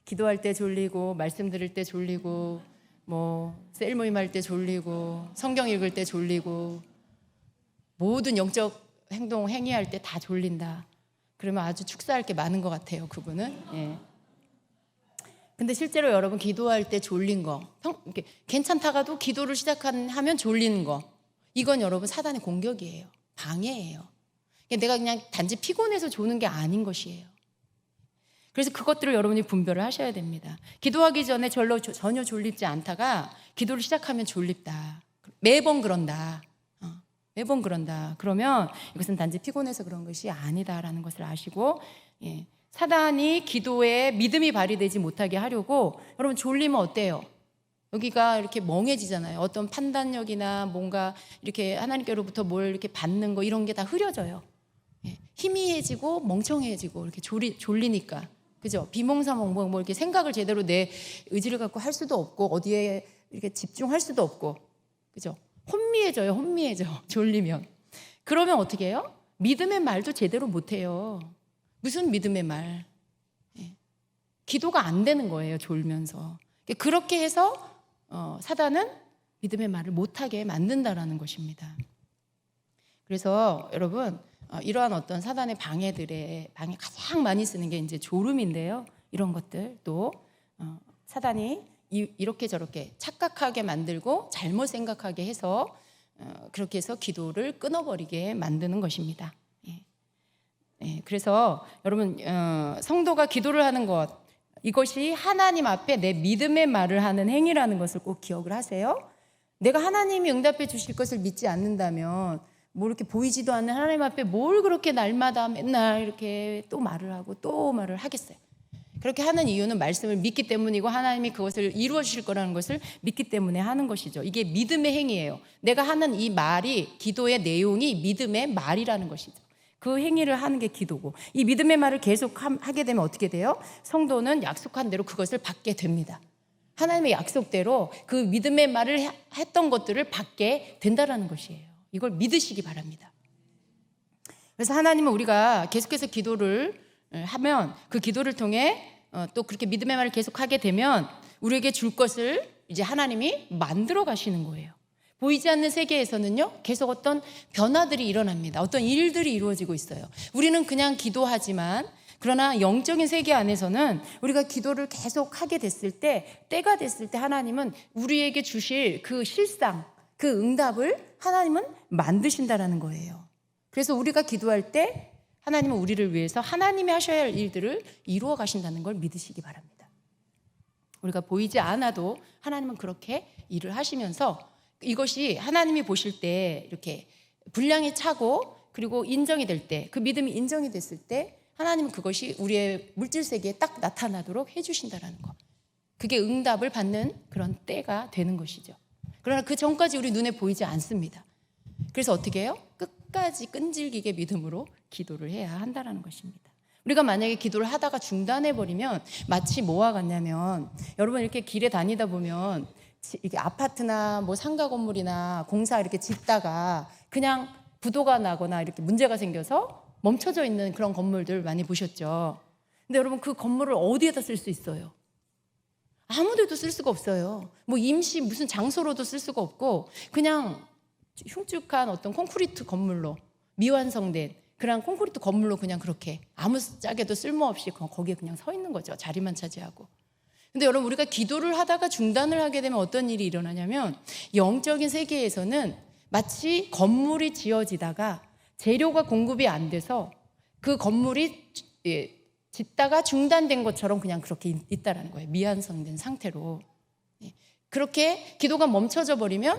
Speaker 1: 기도할 때 졸리고, 말씀 들을 때 졸리고, 셀 모임 할 때 졸리고, 성경 읽을 때 졸리고, 모든 영적 행동, 행위할 때 다 졸린다. 그러면 아주 축사할 게 많은 것 같아요, 그분은. 근데 실제로 여러분 기도할 때 졸린 거, 괜찮다가도 기도를 시작하면 졸리는 거, 이건 여러분 사단의 공격이에요. 방해예요. 내가 그냥 단지 피곤해서 조는 게 아닌 것이에요. 그래서 그것들을 여러분이 분별을 하셔야 됩니다. 기도하기 전에 전혀 졸립지 않다가 기도를 시작하면 졸립다. 매번 그런다. 매번 그런다. 그러면 이것은 단지 피곤해서 그런 것이 아니다라는 것을 아시고, 사단이 기도에 믿음이 발휘되지 못하게 하려고, 여러분 졸리면 어때요? 여기가 이렇게 멍해지잖아요. 어떤 판단력이나 뭔가 이렇게 하나님께로부터 뭘 이렇게 받는 거, 이런 게 다 흐려져요. 희미해지고 멍청해지고 이렇게 졸리니까. 그죠? 비몽사몽 이렇게 생각을 제대로 내 의지를 갖고 할 수도 없고, 어디에 이렇게 집중할 수도 없고. 그죠? 혼미해져. 졸리면. 그러면 어떻게 해요? 믿음의 말도 제대로 못 해요. 무슨 믿음의 말? 기도가 안 되는 거예요, 졸면서. 그렇게 해서 사단은 믿음의 말을 못하게 만든다라는 것입니다. 그래서 여러분, 이러한 어떤 사단의 방해 가장 많이 쓰는 게 이제 졸음인데요. 이런 것들 또 사단이 이렇게 저렇게 착각하게 만들고 잘못 생각하게 해서 그렇게 해서 기도를 끊어버리게 만드는 것입니다. 그래서 여러분, 성도가 기도를 하는 것, 이것이 하나님 앞에 내 믿음의 말을 하는 행위라는 것을 꼭 기억을 하세요. 내가 하나님이 응답해 주실 것을 믿지 않는다면 이렇게 보이지도 않는 하나님 앞에 뭘 그렇게 날마다 맨날 이렇게 또 말을 하고 또 말을 하겠어요. 그렇게 하는 이유는 말씀을 믿기 때문이고, 하나님이 그것을 이루어 주실 거라는 것을 믿기 때문에 하는 것이죠. 이게 믿음의 행위예요. 내가 하는 이 말이, 기도의 내용이 믿음의 말이라는 것이죠. 그 행위를 하는 게 기도고, 이 믿음의 말을 계속 하게 되면 어떻게 돼요? 성도는 약속한 대로 그것을 받게 됩니다. 하나님의 약속대로 그 믿음의 말을 했던 것들을 받게 된다라는 것이에요. 이걸 믿으시기 바랍니다. 그래서 하나님은 우리가 계속해서 기도를 하면, 그 기도를 통해 또 그렇게 믿음의 말을 계속하게 되면 우리에게 줄 것을 이제 하나님이 만들어 가시는 거예요. 보이지 않는 세계에서는요, 계속 어떤 변화들이 일어납니다. 어떤 일들이 이루어지고 있어요. 우리는 그냥 기도하지만, 그러나 영적인 세계 안에서는 우리가 기도를 계속 하게 됐을 때, 때가 됐을 때 하나님은 우리에게 주실 그 실상, 그 응답을 하나님은 만드신다라는 거예요. 그래서 우리가 기도할 때 하나님은 우리를 위해서 하나님이 하셔야 할 일들을 이루어 가신다는 걸 믿으시기 바랍니다. 우리가 보이지 않아도 하나님은 그렇게 일을 하시면서 이것이 하나님이 보실 때 이렇게 분량이 차고 그리고 인정이 될 때, 그 믿음이 인정이 됐을 때 하나님은 그것이 우리의 물질 세계에 딱 나타나도록 해주신다라는 거. 그게 응답을 받는 그런 때가 되는 것이죠. 그러나 그 전까지 우리 눈에 보이지 않습니다. 그래서 어떻게 해요? 끝까지 끈질기게 믿음으로 기도를 해야 한다는 것입니다. 우리가 만약에 기도를 하다가 중단해버리면 마치 뭐와 같냐면, 여러분 이렇게 길에 다니다 보면 이게 아파트나 뭐 상가 건물이나 공사 이렇게 짓다가 그냥 부도가 나거나 이렇게 문제가 생겨서 멈춰져 있는 그런 건물들 많이 보셨죠. 근데 여러분 그 건물을 어디에다 쓸 수 있어요? 아무 데도 쓸 수가 없어요. 뭐 임시 무슨 장소로도 쓸 수가 없고 그냥 흉측한 어떤 콘크리트 건물로, 미완성된 그런 콘크리트 건물로 그냥 그렇게 아무 짝에도 쓸모없이 거기에 그냥 서 있는 거죠. 자리만 차지하고. 근데 여러분 우리가 기도를 하다가 중단을 하게 되면 어떤 일이 일어나냐면, 영적인 세계에서는 마치 건물이 지어지다가 재료가 공급이 안 돼서 그 건물이 짓다가 중단된 것처럼 그냥 그렇게 있다라는 거예요. 미완성된 상태로. 그렇게 기도가 멈춰져 버리면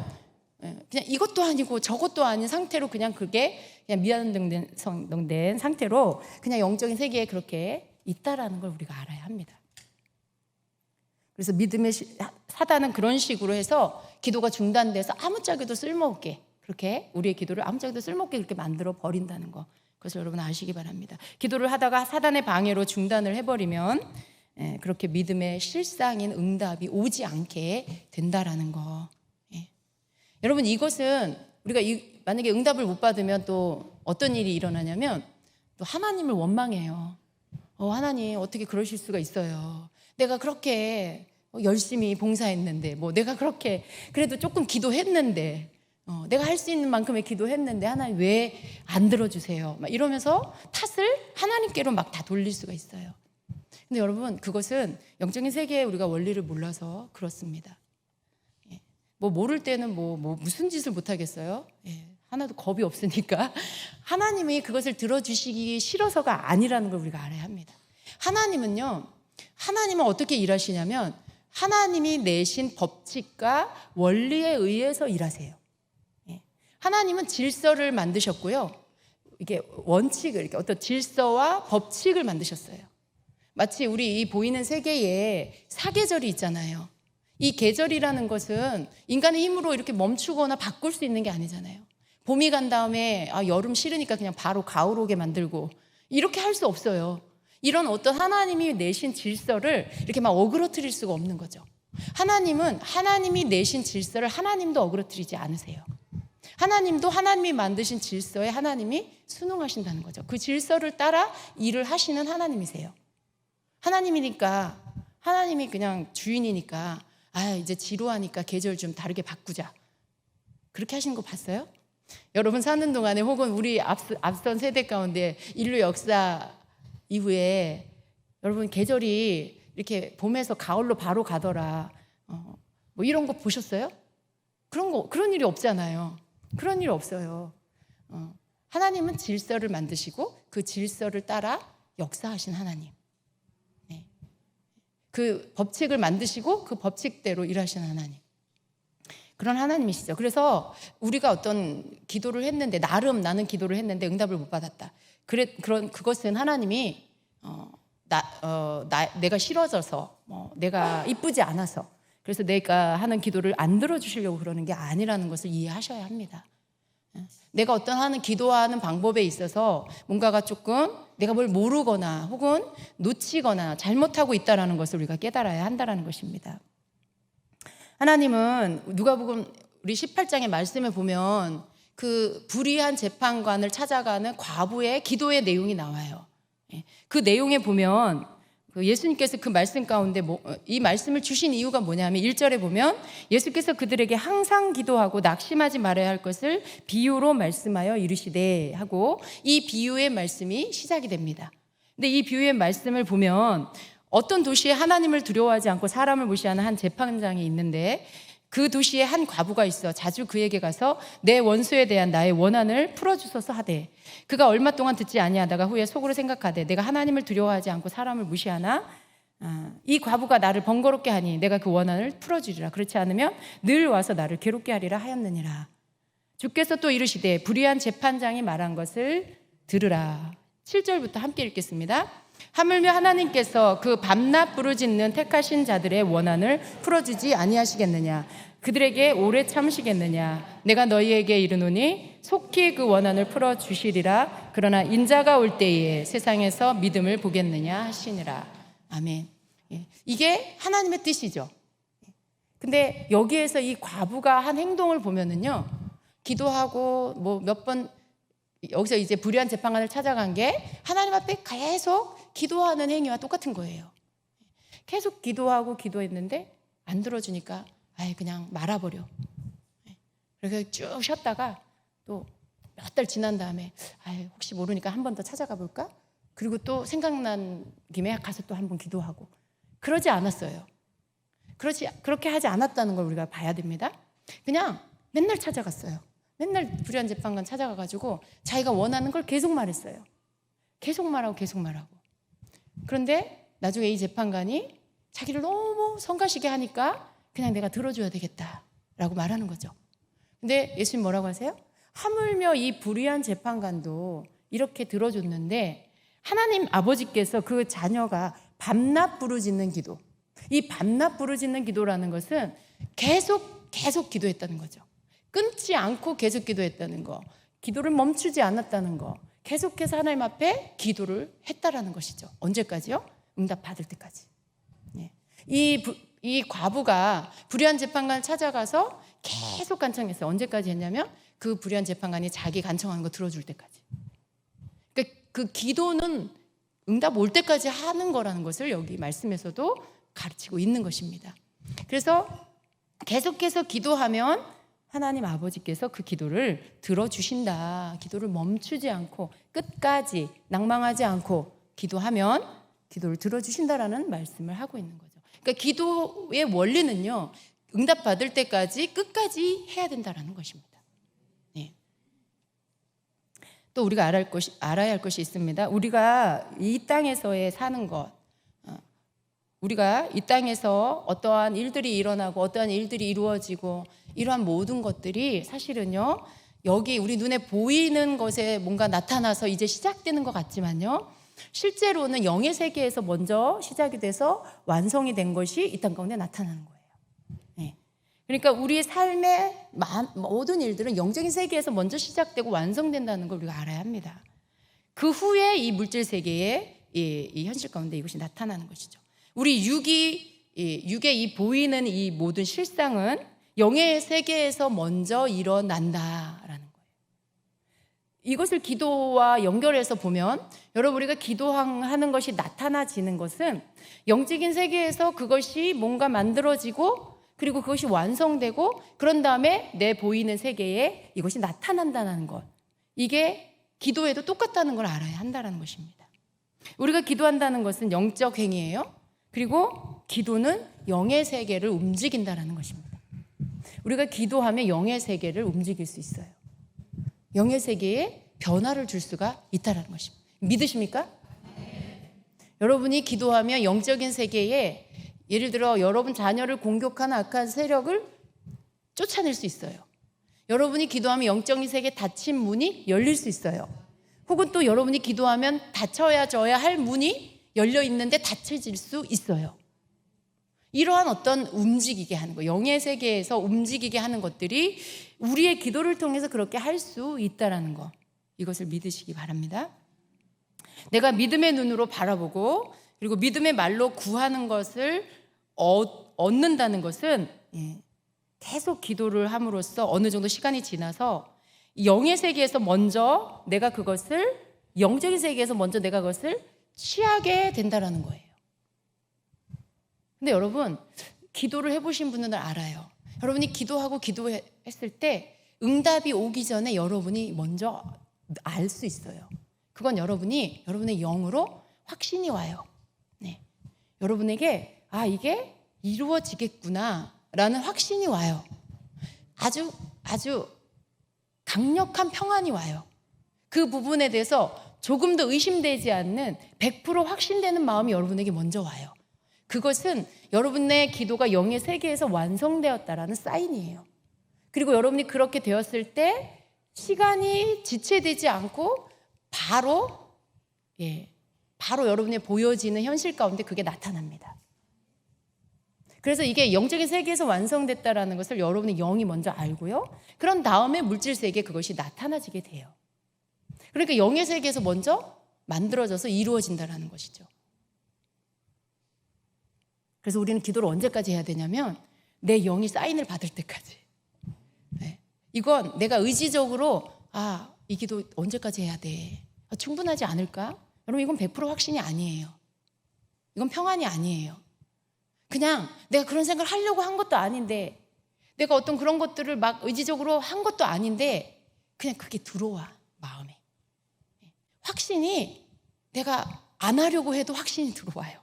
Speaker 1: 그냥 이것도 아니고 저것도 아닌 상태로 그냥 그게 그냥 미완성된 상태로 그냥 영적인 세계에 그렇게 있다라는 걸 우리가 알아야 합니다. 그래서 믿음의 사단은 그런 식으로 해서 기도가 중단돼서 아무짝에도 쓸모없게, 그렇게 우리의 기도를 아무짝에도 쓸모없게 그렇게 만들어 버린다는 거, 그것을 여러분 아시기 바랍니다. 기도를 하다가 사단의 방해로 중단을 해버리면 그렇게 믿음의 실상인 응답이 오지 않게 된다라는 거. 여러분 이것은 우리가 만약에 응답을 못 받으면 또 어떤 일이 일어나냐면, 또 하나님을 원망해요. 하나님 어떻게 그러실 수가 있어요. 내가 그렇게 열심히 봉사했는데, 뭐 내가 그렇게 그래도 조금 기도했는데, 내가 할 수 있는 만큼의 기도했는데 하나님 왜 안 들어주세요? 막 이러면서 탓을 하나님께로 막 다 돌릴 수가 있어요. 근데 여러분 그것은 영적인 세계의 우리가 원리를 몰라서 그렇습니다. 뭐 모를 때는 뭐 무슨 짓을 못 하겠어요? 하나도 겁이 없으니까. 하나님이 그것을 들어주시기 싫어서가 아니라는 걸 우리가 알아야 합니다. 하나님은 어떻게 일하시냐면, 하나님이 내신 법칙과 원리에 의해서 일하세요. 하나님은 질서를 만드셨고요. 이게 원칙을, 이렇게 어떤 질서와 법칙을 만드셨어요. 마치 우리 이 보이는 세계에 사계절이 있잖아요. 이 계절이라는 것은 인간의 힘으로 이렇게 멈추거나 바꿀 수 있는 게 아니잖아요. 봄이 간 다음에 여름 싫으니까 그냥 바로 가을 오게 만들고 이렇게 할 수 없어요. 이런 어떤 하나님이 내신 질서를 이렇게 막 어그러뜨릴 수가 없는 거죠. 하나님이 내신 질서를 하나님도 어그러뜨리지 않으세요. 하나님도 하나님이 만드신 질서에 하나님이 순응하신다는 거죠. 그 질서를 따라 일을 하시는 하나님이세요. 하나님이니까, 하나님이 그냥 주인이니까 이제 지루하니까 계절 좀 다르게 바꾸자, 그렇게 하시는 거 봤어요? 여러분 사는 동안에 혹은 우리 앞선 세대 가운데 인류 역사 이후에 여러분 계절이 이렇게 봄에서 가을로 바로 가더라, 뭐 이런 거 보셨어요? 그런 일이 없잖아요. 그런 일 없어요. 하나님은 질서를 만드시고 그 질서를 따라 역사하신 하나님. 그 법칙을 만드시고 그 법칙대로 일하시는 하나님, 그런 하나님이시죠. 그래서 우리가 어떤 기도를 했는데, 나는 기도를 했는데 응답을 못 받았다. 그것은 하나님이 내가 싫어져서, 내가 이쁘지 않아서, 그래서 내가 하는 기도를 안 들어주시려고 그러는 게 아니라는 것을 이해하셔야 합니다. 내가 하는 기도하는 방법에 있어서 뭔가가 조금 내가 뭘 모르거나 혹은 놓치거나 잘못하고 있다는 것을 우리가 깨달아야 한다는 것입니다. 하나님은 누가복음 우리 18장의 말씀에 보면 그 불의한 재판관을 찾아가는 과부의 기도의 내용이 나와요. 그 내용에 보면 예수님께서 그 말씀 가운데 이 말씀을 주신 이유가 뭐냐면, 1절에 보면 예수께서 그들에게 항상 기도하고 낙심하지 말아야 할 것을 비유로 말씀하여 이르시되 하고, 이 비유의 말씀이 시작이 됩니다. 근데 이 비유의 말씀을 보면 어떤 도시에 하나님을 두려워하지 않고 사람을 무시하는 한 재판장이 있는데, 그 도시에 한 과부가 있어 자주 그에게 가서 내 원수에 대한 나의 원한을 풀어주소서 하되, 그가 얼마 동안 듣지 아니하다가 후에 속으로 생각하되 내가 하나님을 두려워하지 않고 사람을 무시하나 이 과부가 나를 번거롭게 하니 내가 그 원한을 풀어주리라. 그렇지 않으면 늘 와서 나를 괴롭게 하리라 하였느니라. 주께서 또 이르시되 불의한 재판장이 말한 것을 들으라. 7절부터 함께 읽겠습니다. 하물며 하나님께서 그 밤낮 부르짖는 택하신 자들의 원한을 풀어주지 아니하시겠느냐. 그들에게 오래 참으시겠느냐. 내가 너희에게 이르노니 속히 그 원한을 풀어주시리라. 그러나 인자가 올 때에 세상에서 믿음을 보겠느냐 하시니라. 아멘. 이게 하나님의 뜻이죠. 근데 여기에서 이 과부가 한 행동을 보면은요, 기도하고 뭐 몇 번 여기서 이제 불의한 재판관을 찾아간 게 하나님 앞에 계속 기도하는 행위와 똑같은 거예요. 계속 기도하고 기도했는데 안 들어주니까 아예 그냥 말아버려. 그래서 쭉 쉬었다가 또 몇 달 지난 다음에 아예 혹시 모르니까 한 번 더 찾아가 볼까? 그리고 또 생각난 김에 가서 또 한 번 기도하고. 그러지 않았어요. 그렇게 하지 않았다는 걸 우리가 봐야 됩니다. 그냥 맨날 찾아갔어요. 맨날 불의한 재판관 찾아가가지고 자기가 원하는 걸 계속 말했어요. 계속 말하고 계속 말하고. 그런데 나중에 이 재판관이 자기를 너무 성가시게 하니까 그냥 내가 들어줘야 되겠다라고 말하는 거죠. 근데 예수님 뭐라고 하세요? 하물며 이 불의한 재판관도 이렇게 들어줬는데 하나님 아버지께서 그 자녀가 밤낮 부르짖는 기도, 이 밤낮 부르짖는 기도라는 것은 계속 기도했다는 거죠. 끊지 않고 계속 기도했다는 거, 기도를 멈추지 않았다는 거, 계속해서 하나님 앞에 기도를 했다라는 것이죠. 언제까지요? 응답 받을 때까지. 이 과부가 불의한 재판관을 찾아가서 계속 간청했어요. 언제까지 했냐면 그 불의한 재판관이 자기 간청하는 거 들어줄 때까지. 그러니까 그 기도는 응답 올 때까지 하는 거라는 것을 여기 말씀에서도 가르치고 있는 것입니다. 그래서 계속해서 기도하면 하나님 아버지께서 그 기도를 들어주신다. 기도를 멈추지 않고 끝까지 낭망하지 않고 기도하면 기도를 들어주신다라는 말씀을 하고 있는 거죠. 그러니까 기도의 원리는요, 응답 받을 때까지 끝까지 해야 된다라는 것입니다. 네. 또 우리가 알아야 할 것이 있습니다. 우리가 이 땅에서의 사는 것, 우리가 이 땅에서 어떠한 일들이 일어나고 어떠한 일들이 이루어지고 이러한 모든 것들이 사실은요, 여기 우리 눈에 보이는 것에 뭔가 나타나서 이제 시작되는 것 같지만요, 실제로는 영의 세계에서 먼저 시작이 돼서 완성이 된 것이 이 땅 가운데 나타나는 거예요. 네. 그러니까 우리의 삶의 모든 일들은 영적인 세계에서 먼저 시작되고 완성된다는 걸 우리가 알아야 합니다. 그 후에 이 물질 세계의 이 현실 가운데 이것이 나타나는 것이죠. 우리 육의 이 보이는 이 모든 실상은 영의 세계에서 먼저 일어난다라는 거예요. 이것을 기도와 연결해서 보면 여러분, 우리가 기도하는 것이 나타나지는 것은 영적인 세계에서 그것이 뭔가 만들어지고 그리고 그것이 완성되고 그런 다음에 내 보이는 세계에 이것이 나타난다는 것, 이게 기도에도 똑같다는 걸 알아야 한다는 것입니다. 우리가 기도한다는 것은 영적 행위예요. 그리고 기도는 영의 세계를 움직인다는 것입니다. 우리가 기도하면 영의 세계를 움직일 수 있어요. 영의 세계에 변화를 줄 수가 있다는 것입니다. 믿으십니까? 여러분이 기도하면 영적인 세계에 예를 들어 여러분 자녀를 공격하는 악한 세력을 쫓아낼 수 있어요. 여러분이 기도하면 영적인 세계에 닫힌 문이 열릴 수 있어요. 혹은 또 여러분이 기도하면 닫혀져야 할 문이 열려 있는데 닫혀질 수 있어요. 이러한 어떤 움직이게 하는 거, 영의 세계에서 움직이게 하는 것들이 우리의 기도를 통해서 그렇게 할 수 있다는 거, 이것을 믿으시기 바랍니다. 내가 믿음의 눈으로 바라보고 그리고 믿음의 말로 구하는 것을 얻는다는 것은 계속 기도를 함으로써 어느 정도 시간이 지나서 영의 세계에서 먼저 내가 그것을, 영적인 세계에서 먼저 내가 그것을 취하게 된다는 거예요. 근데 여러분, 기도를 해보신 분들은 알아요. 여러분이 기도하고 기도했을 때 응답이 오기 전에 여러분이 먼저 알 수 있어요. 그건 여러분의 영으로 확신이 와요. 네. 여러분에게 이게 이루어지겠구나 라는 확신이 와요. 아주 강력한 평안이 와요. 그 부분에 대해서 조금도 의심되지 않는 100% 확신되는 마음이 여러분에게 먼저 와요. 그것은 여러분의 기도가 영의 세계에서 완성되었다라는 사인이에요. 그리고 여러분이 그렇게 되었을 때 시간이 지체되지 않고 바로 여러분의 보여지는 현실 가운데 그게 나타납니다. 그래서 이게 영적인 세계에서 완성됐다라는 것을 여러분의 영이 먼저 알고요. 그런 다음에 물질 세계에 그것이 나타나지게 돼요. 그러니까 영의 세계에서 먼저 만들어져서 이루어진다라는 것이죠. 그래서 우리는 기도를 언제까지 해야 되냐면 내 영이 사인을 받을 때까지. 이건 내가 의지적으로 이 기도 언제까지 해야 돼? 충분하지 않을까? 여러분 이건 100% 확신이 아니에요. 이건 평안이 아니에요. 그냥 내가 그런 생각을 하려고 한 것도 아닌데 내가 어떤 그런 것들을 막 의지적으로 한 것도 아닌데 그냥 그게 들어와 마음에. 확신이 내가 안 하려고 해도 확신이 들어와요.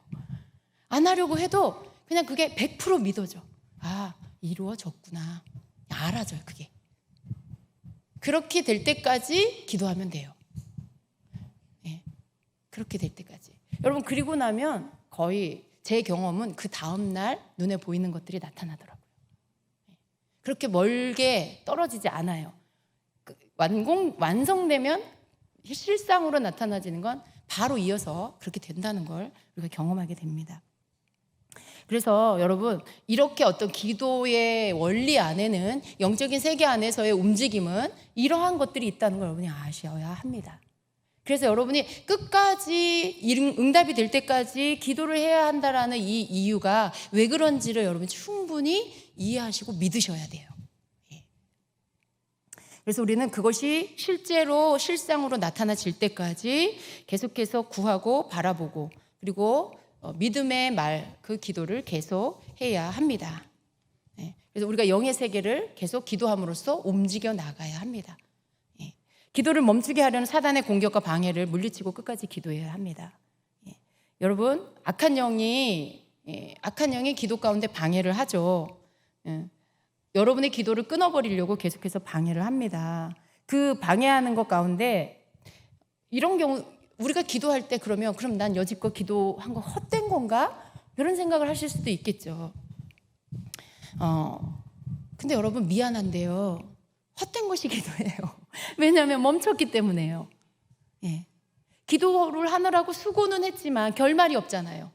Speaker 1: 안 하려고 해도 그냥 그게 100% 믿어져. 이루어졌구나. 알아져요 그게. 그렇게 될 때까지 기도하면 돼요. 그렇게 될 때까지. 여러분 그리고 나면 거의 제 경험은 그 다음날 눈에 보이는 것들이 나타나더라고요. 그렇게 멀게 떨어지지 않아요. 완성되면 실상으로 나타나지는 건 바로 이어서 그렇게 된다는 걸 우리가 경험하게 됩니다. 그래서 여러분 이렇게 어떤 기도의 원리 안에는 영적인 세계 안에서의 움직임은 이러한 것들이 있다는 걸 여러분이 아셔야 합니다. 그래서 여러분이 끝까지 응답이 될 때까지 기도를 해야 한다라는 이 이유가 왜 그런지를 여러분 충분히 이해하시고 믿으셔야 돼요. 그래서 우리는 그것이 실제로 실상으로 나타나질 때까지 계속해서 구하고 바라보고 그리고 믿음의 말, 그 기도를 계속 해야 합니다. 그래서 우리가 영의 세계를 계속 기도함으로써 움직여 나가야 합니다. 기도를 멈추게 하려는 사단의 공격과 방해를 물리치고 끝까지 기도해야 합니다. 여러분 악한 영이 기도 가운데 방해를 하죠. 여러분의 기도를 끊어버리려고 계속해서 방해를 합니다. 그 방해하는 것 가운데 이런 경우 우리가 기도할 때 그럼 난 여지껏 기도한 거 헛된 건가? 이런 생각을 하실 수도 있겠죠. 근데 여러분 미안한데요. 헛된 것이 기도예요. 왜냐하면 멈췄기 때문에요. 기도를 하느라고 수고는 했지만 결말이 없잖아요.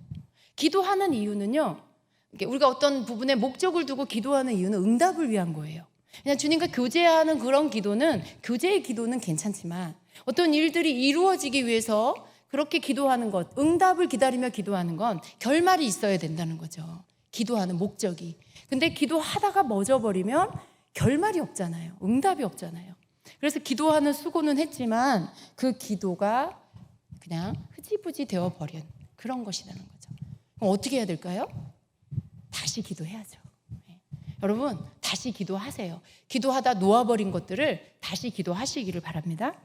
Speaker 1: 기도하는 이유는요. 우리가 어떤 부분에 목적을 두고 기도하는 이유는 응답을 위한 거예요. 그냥 주님과 교제하는 그런 기도는 교제의 기도는 괜찮지만 어떤 일들이 이루어지기 위해서 그렇게 기도하는 것, 응답을 기다리며 기도하는 건 결말이 있어야 된다는 거죠. 기도하는 목적이. 근데 기도하다가 멎어버리면 결말이 없잖아요. 응답이 없잖아요. 그래서 기도하는 수고는 했지만 그 기도가 그냥 흐지부지 되어버린 그런 것이라는 거죠. 그럼 어떻게 해야 될까요? 다시 기도해야죠. 여러분 다시 기도하세요. 기도하다 놓아버린 것들을 다시 기도하시기를 바랍니다.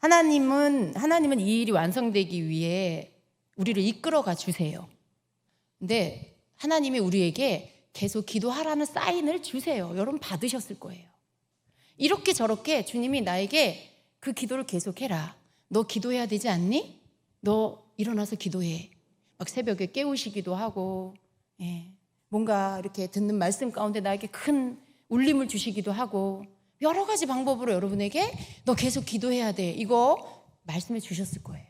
Speaker 1: 하나님은 이 일이 완성되기 위해 우리를 이끌어가 주세요. 근데 하나님이 우리에게 계속 기도하라는 사인을 주세요. 여러분 받으셨을 거예요. 이렇게 저렇게 주님이 나에게 그 기도를 계속해라. 너 기도해야 되지 않니? 너 일어나서 기도해. 막 새벽에 깨우시기도 하고 뭔가 이렇게 듣는 말씀 가운데 나에게 큰 울림을 주시기도 하고 여러 가지 방법으로 여러분에게 너 계속 기도해야 돼. 이거 말씀해 주셨을 거예요.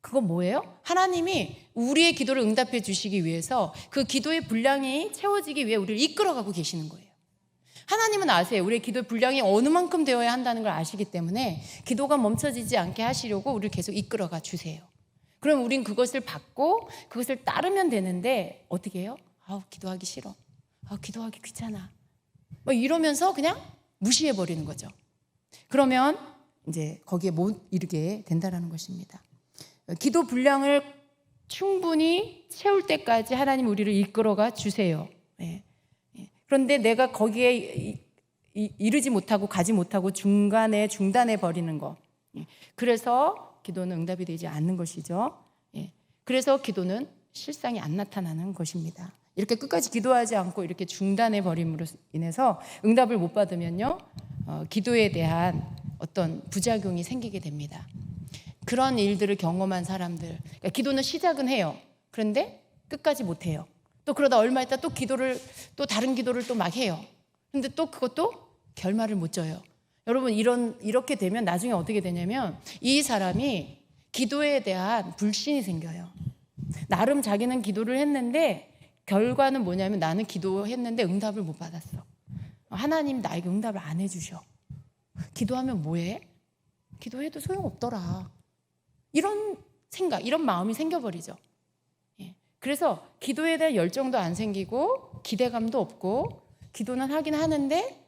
Speaker 1: 그건 뭐예요? 하나님이 우리의 기도를 응답해 주시기 위해서 그 기도의 분량이 채워지기 위해 우리를 이끌어가고 계시는 거예요. 하나님은 아세요. 우리의 기도의 분량이 어느 만큼 되어야 한다는 걸 아시기 때문에 기도가 멈춰지지 않게 하시려고 우리를 계속 이끌어가 주세요. 그럼 우린 그것을 받고 그것을 따르면 되는데 어떻게 해요? 기도하기 싫어. 기도하기 귀찮아. 뭐 이러면서 그냥 무시해버리는 거죠. 그러면 이제 거기에 못 이르게 된다는 것입니다. 기도 분량을 충분히 채울 때까지 하나님 우리를 이끌어가 주세요. 그런데 내가 거기에 이르지 못하고 가지 못하고 중간에 중단해 버리는 것. 그래서 기도는 응답이 되지 않는 것이죠. 그래서 기도는 실상이 안 나타나는 것입니다. 이렇게 끝까지 기도하지 않고 이렇게 중단해 버림으로 인해서 응답을 못 받으면요, 기도에 대한 어떤 부작용이 생기게 됩니다. 그런 일들을 경험한 사람들, 그러니까 기도는 시작은 해요. 그런데 끝까지 못 해요. 또 그러다 얼마 있다 또 또 다른 기도를 또 막 해요. 근데 또 그것도 결말을 못 져요. 여러분 이렇게 되면 나중에 어떻게 되냐면 이 사람이 기도에 대한 불신이 생겨요. 나름 자기는 기도를 했는데 결과는 뭐냐면 나는 기도했는데 응답을 못 받았어. 하나님 나에게 응답을 안 해주셔. 기도하면 뭐해? 기도해도 소용없더라. 이런 생각, 이런 마음이 생겨버리죠. 그래서 기도에 대한 열정도 안 생기고 기대감도 없고 기도는 하긴 하는데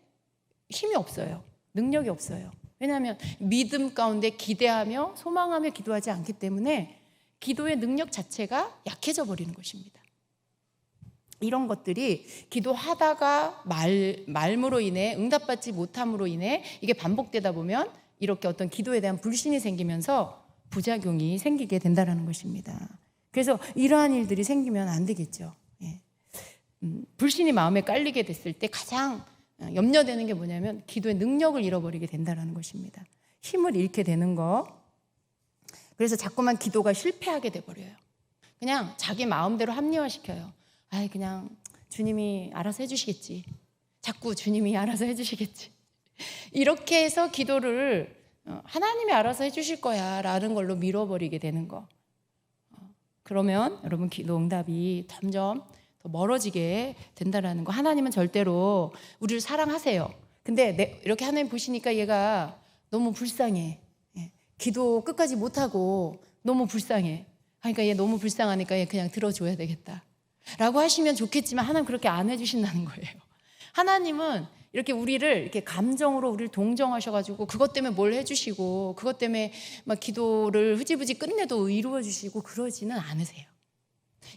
Speaker 1: 힘이 없어요. 능력이 없어요. 왜냐하면 믿음 가운데 기대하며 소망하며 기도하지 않기 때문에 기도의 능력 자체가 약해져 버리는 것입니다. 이런 것들이 기도하다가 말므로 인해 응답받지 못함으로 인해 이게 반복되다 보면 이렇게 어떤 기도에 대한 불신이 생기면서 부작용이 생기게 된다는 것입니다. 그래서 이러한 일들이 생기면 안 되겠죠. 불신이 마음에 깔리게 됐을 때 가장 염려되는 게 뭐냐면 기도의 능력을 잃어버리게 된다는 것입니다. 힘을 잃게 되는 거. 그래서 자꾸만 기도가 실패하게 돼버려요. 그냥 자기 마음대로 합리화시켜요. 그냥 주님이 알아서 해주시겠지. 자꾸 주님이 알아서 해주시겠지. 이렇게 해서 기도를 하나님이 알아서 해주실 거야 라는 걸로 밀어버리게 되는 거. 그러면 여러분 기도 응답이 점점 더 멀어지게 된다는 거. 하나님은 절대로 우리를 사랑하세요. 근데 이렇게 하나님 보시니까 얘가 너무 불쌍해. 기도 끝까지 못하고 너무 불쌍해. 그러니까 얘 너무 불쌍하니까 얘 그냥 들어줘야 되겠다 라고 하시면 좋겠지만 하나님 그렇게 안 해주신다는 거예요. 하나님은 이렇게 우리를 이렇게 감정으로 우리를 동정하셔가지고 그것 때문에 뭘 해주시고 그것 때문에 막 기도를 흐지부지 끝내도 이루어 주시고 그러지는 않으세요.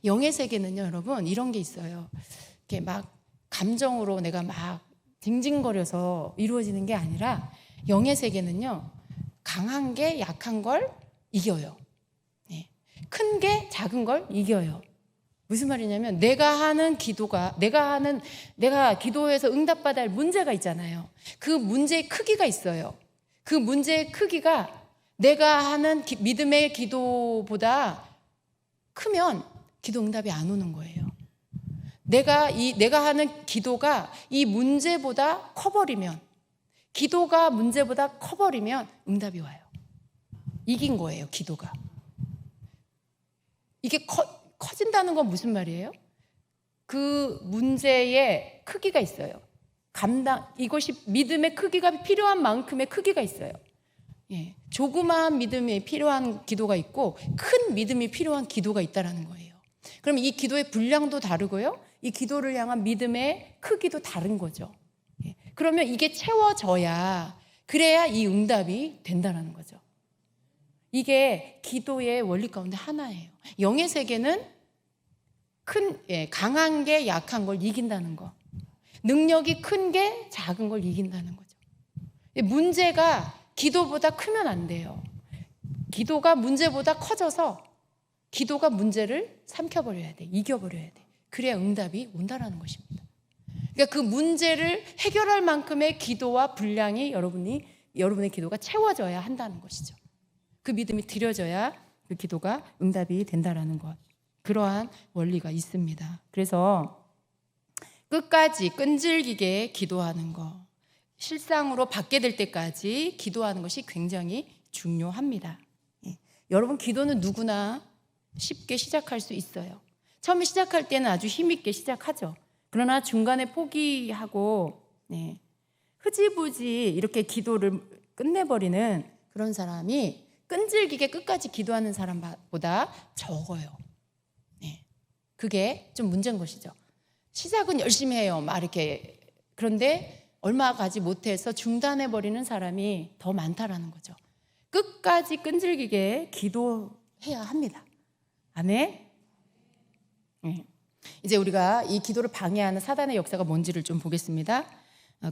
Speaker 1: 영의 세계는요, 여러분 이런 게 있어요. 이렇게 막 감정으로 내가 막 징징거려서 이루어지는 게 아니라 영의 세계는요, 강한 게 약한 걸 이겨요. 큰 게 작은 걸 이겨요. 무슨 말이냐면 내가 기도해서 응답받아야 할 문제가 있잖아요. 그 문제의 크기가 있어요. 그 문제의 크기가 내가 하는 믿음의 기도보다 크면 기도 응답이 안 오는 거예요. 내가 하는 기도가 이 문제보다 커버리면, 기도가 문제보다 커버리면 응답이 와요. 이긴 거예요, 기도가. 이게 커진다는 건 무슨 말이에요? 그 문제의 크기가 있어요. 이것이 믿음의 크기가 필요한 만큼의 크기가 있어요. 조그마한 믿음이 필요한 기도가 있고 큰 믿음이 필요한 기도가 있다는 거예요. 그럼 이 기도의 분량도 다르고요. 이 기도를 향한 믿음의 크기도 다른 거죠. 그러면 이게 채워져야, 그래야 이 응답이 된다는 거죠. 이게 기도의 원리 가운데 하나예요. 영의 세계는 강한 게 약한 걸 이긴다는 거. 능력이 큰 게 작은 걸 이긴다는 거죠. 문제가 기도보다 크면 안 돼요. 기도가 문제보다 커져서 기도가 문제를 삼켜버려야 돼. 이겨버려야 돼. 그래야 응답이 온다라는 것입니다. 그러니까 그 문제를 해결할 만큼의 기도와 분량이 여러분의 기도가 채워져야 한다는 것이죠. 그 믿음이 드려져야 그 기도가 응답이 된다라는 것. 그러한 원리가 있습니다. 그래서 끝까지 끈질기게 기도하는 것, 실상으로 받게 될 때까지 기도하는 것이 굉장히 중요합니다. 여러분 기도는 누구나 쉽게 시작할 수 있어요. 처음에 시작할 때는 아주 힘있게 시작하죠. 그러나 중간에 포기하고 흐지부지 이렇게 기도를 끝내버리는 그런 사람이 끈질기게 끝까지 기도하는 사람보다 적어요. 그게 좀 문제인 것이죠. 시작은 열심히 해요. 막 이렇게. 그런데 얼마 가지 못해서 중단해버리는 사람이 더 많다라는 거죠. 끝까지 끈질기게 기도해야 합니다. 아멘. 이제 우리가 이 기도를 방해하는 사단의 역사가 뭔지를 좀 보겠습니다.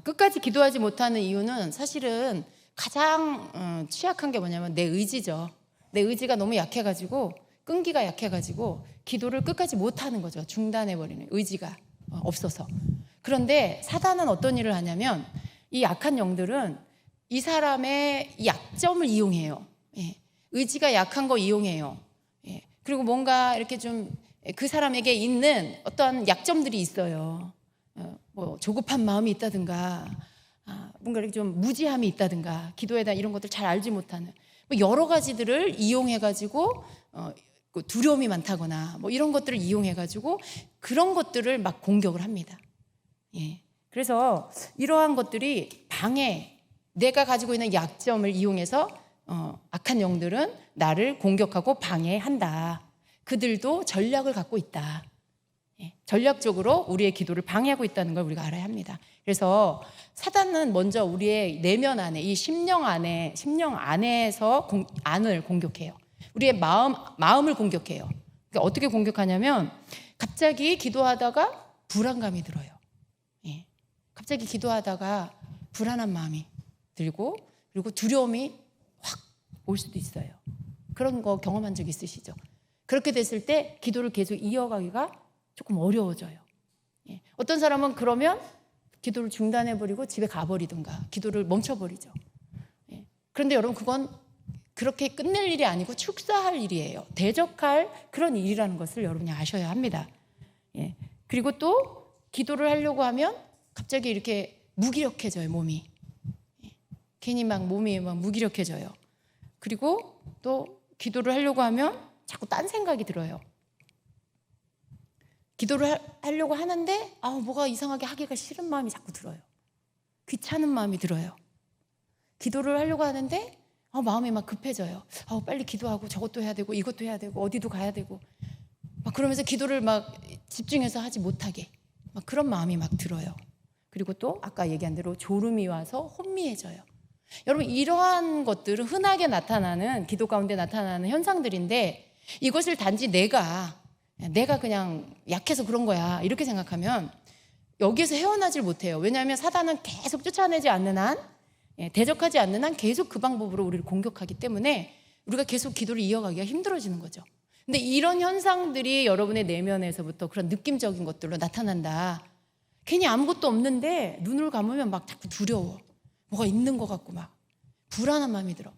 Speaker 1: 끝까지 기도하지 못하는 이유는 사실은 가장 취약한 게 뭐냐면 내 의지죠. 내 의지가 너무 약해가지고, 끈기가 약해가지고 기도를 끝까지 못하는 거죠. 중단해버리는 의지가 없어서. 그런데 사단은 어떤 일을 하냐면 이 약한 영들은 이 사람의 약점을 이용해요. 의지가 약한 거 이용해요. 그리고 뭔가 이렇게 좀 그 사람에게 있는 어떤 약점들이 있어요. 뭐 조급한 마음이 있다든가, 뭔가 이렇게 좀 무지함이 있다든가, 기도에 대한 이런 것들 잘 알지 못하는 뭐 여러 가지들을 이용해가지고 두려움이 많다거나 뭐 이런 것들을 이용해가지고 그런 것들을 막 공격을 합니다. 예. 그래서 이러한 것들이 내가 가지고 있는 약점을 이용해서 악한 영들은 나를 공격하고 방해한다. 그들도 전략을 갖고 있다. 예. 전략적으로 우리의 기도를 방해하고 있다는 걸 우리가 알아야 합니다. 그래서 사단은 먼저 우리의 내면 안에, 이 심령 안에서 안을 공격해요. 우리의 마음을 공격해요. 그러니까 어떻게 공격하냐면 갑자기 기도하다가 불안감이 들어요. 예. 갑자기 기도하다가 불안한 마음이 들고 그리고 두려움이 확 올 수도 있어요. 그런 거 경험한 적 있으시죠? 그렇게 됐을 때 기도를 계속 이어가기가 조금 어려워져요. 예. 어떤 사람은 그러면 기도를 중단해버리고 집에 가버리든가 기도를 멈춰버리죠. 예. 그런데 여러분 그건 그렇게 끝낼 일이 아니고 축사할 일이에요. 대적할 그런 일이라는 것을 여러분이 아셔야 합니다. 예. 그리고 또 기도를 하려고 하면 갑자기 이렇게 무기력해져요, 몸이. 예. 괜히 막 몸이 막 무기력해져요. 그리고 또 기도를 하려고 하면 자꾸 딴 생각이 들어요. 기도를 하려고 하는데 뭐가 이상하게 하기가 싫은 마음이 자꾸 들어요. 귀찮은 마음이 들어요. 기도를 하려고 하는데 마음이 막 급해져요. 빨리 기도하고 저것도 해야 되고 이것도 해야 되고 어디도 가야 되고 막 그러면서 기도를 막 집중해서 하지 못하게 막 그런 마음이 막 들어요. 그리고 또 아까 얘기한 대로 졸음이 와서 혼미해져요. 여러분 이러한 것들은 흔하게 나타나는 기도 가운데 나타나는 현상들인데 이것을 단지 내가 그냥 약해서 그런 거야 이렇게 생각하면 여기에서 헤어나질 못해요. 왜냐하면 사단은 계속 쫓아내지 않는 한 대적하지 않는 한 계속 그 방법으로 우리를 공격하기 때문에 우리가 계속 기도를 이어가기가 힘들어지는 거죠. 근데 이런 현상들이 여러분의 내면에서부터 그런 느낌적인 것들로 나타난다. 괜히 아무것도 없는데 눈을 감으면 막 자꾸 두려워. 뭐가 있는 것 같고 막 불안한 마음이 들어.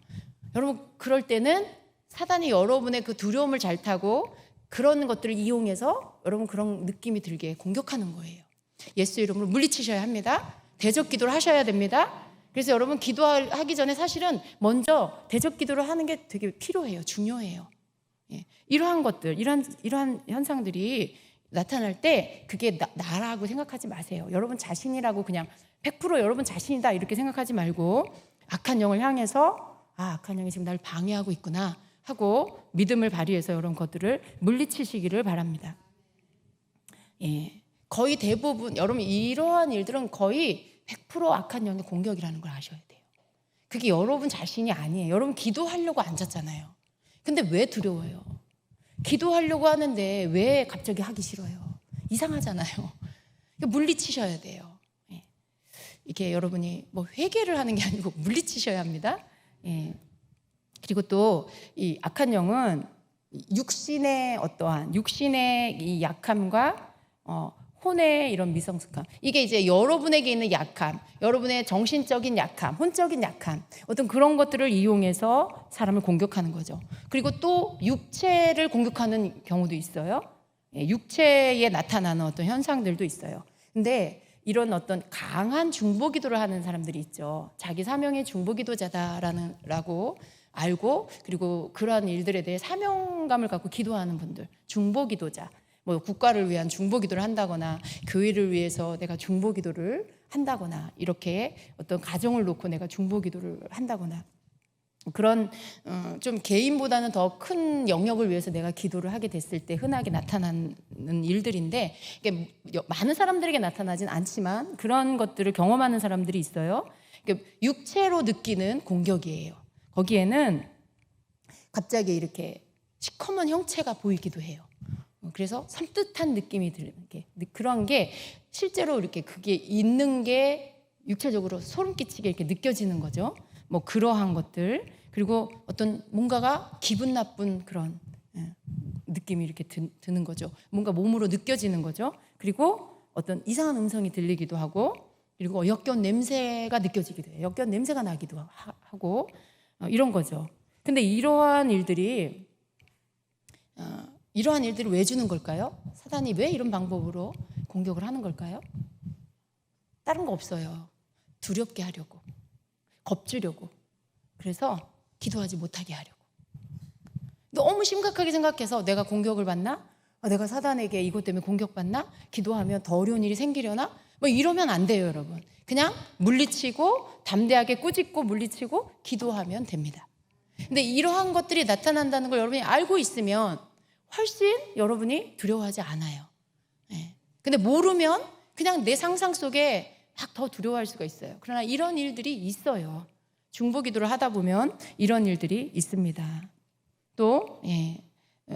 Speaker 1: 여러분 그럴 때는 사단이 여러분의 그 두려움을 잘 타고 그런 것들을 이용해서 여러분 그런 느낌이 들게 공격하는 거예요. 예수 이름으로 물리치셔야 합니다. 대적 기도를 하셔야 됩니다. 그래서 여러분 기도하기 전에 사실은 먼저 대적 기도를 하는 게 되게 필요해요. 중요해요. 예. 이러한 것들, 이러한 현상들이 나타날 때 그게 나라고 생각하지 마세요. 여러분 자신이라고 그냥 100% 여러분 자신이다 이렇게 생각하지 말고 악한 영을 향해서 악한 영이 지금 나를 방해하고 있구나 하고 믿음을 발휘해서 이런 것들을 물리치시기를 바랍니다. 예. 거의 대부분 여러분 이러한 일들은 거의 100% 악한 영의 공격이라는 걸 아셔야 돼요. 그게 여러분 자신이 아니에요. 여러분 기도하려고 앉았잖아요. 근데 왜 두려워요? 기도하려고 하는데 왜 갑자기 하기 싫어요? 이상하잖아요. 물리치셔야 돼요. 예. 이게 여러분이 뭐 회개를 하는 게 아니고 물리치셔야 합니다. 예. 그리고 또 이 악한 영은 육신의 이 약함과 혼의 이런 미성숙함, 이게 이제 여러분에게 있는 약함, 여러분의 정신적인 약함, 혼적인 약함, 어떤 그런 것들을 이용해서 사람을 공격하는 거죠. 그리고 또 육체를 공격하는 경우도 있어요. 육체에 나타나는 어떤 현상들도 있어요. 근데 이런 어떤 강한 중보기도를 하는 사람들이 있죠. 자기 사명의 중보기도자다라고 알고 그리고 그러한 일들에 대해 사명감을 갖고 기도하는 분들, 중보기도자. 뭐 국가를 위한 중보기도를 한다거나 교회를 위해서 내가 중보기도를 한다거나 이렇게 어떤 가정을 놓고 내가 중보기도를 한다거나 그런 좀 개인보다는 더 큰 영역을 위해서 내가 기도를 하게 됐을 때 흔하게 나타나는 일들인데 이게 많은 사람들에게 나타나진 않지만 그런 것들을 경험하는 사람들이 있어요. 육체로 느끼는 공격이에요. 거기에는 갑자기 이렇게 시커먼 형체가 보이기도 해요. 그래서 섬뜩한 느낌이 드는 게 그런 게 실제로 이렇게 그게 있는 게 육체적으로 소름 끼치게 이렇게 느껴지는 거죠. 뭐 그러한 것들 그리고 어떤 뭔가가 기분 나쁜 그런 느낌이 이렇게 드는 거죠. 뭔가 몸으로 느껴지는 거죠. 그리고 어떤 이상한 음성이 들리기도 하고 그리고 역겨운 냄새가 느껴지기도 해요. 역겨운 냄새가 나기도 하고 이런 거죠. 근데 이러한 일들이 이러한 일들을 왜 주는 걸까요? 사단이 왜 이런 방법으로 공격을 하는 걸까요? 다른 거 없어요. 두렵게 하려고, 겁주려고, 그래서 기도하지 못하게 하려고. 너무 심각하게 생각해서 내가 공격을 받나? 내가 사단에게 이것 때문에 공격받나? 기도하면 더 어려운 일이 생기려나? 뭐 이러면 안 돼요, 여러분. 그냥 물리치고 담대하게 꾸짖고 물리치고 기도하면 됩니다. 근데 이러한 것들이 나타난다는 걸 여러분이 알고 있으면 훨씬 여러분이 두려워하지 않아요. 근데 모르면 그냥 내 상상 속에 막 더 두려워할 수가 있어요. 그러나 이런 일들이 있어요. 중보기도를 하다 보면 이런 일들이 있습니다. 또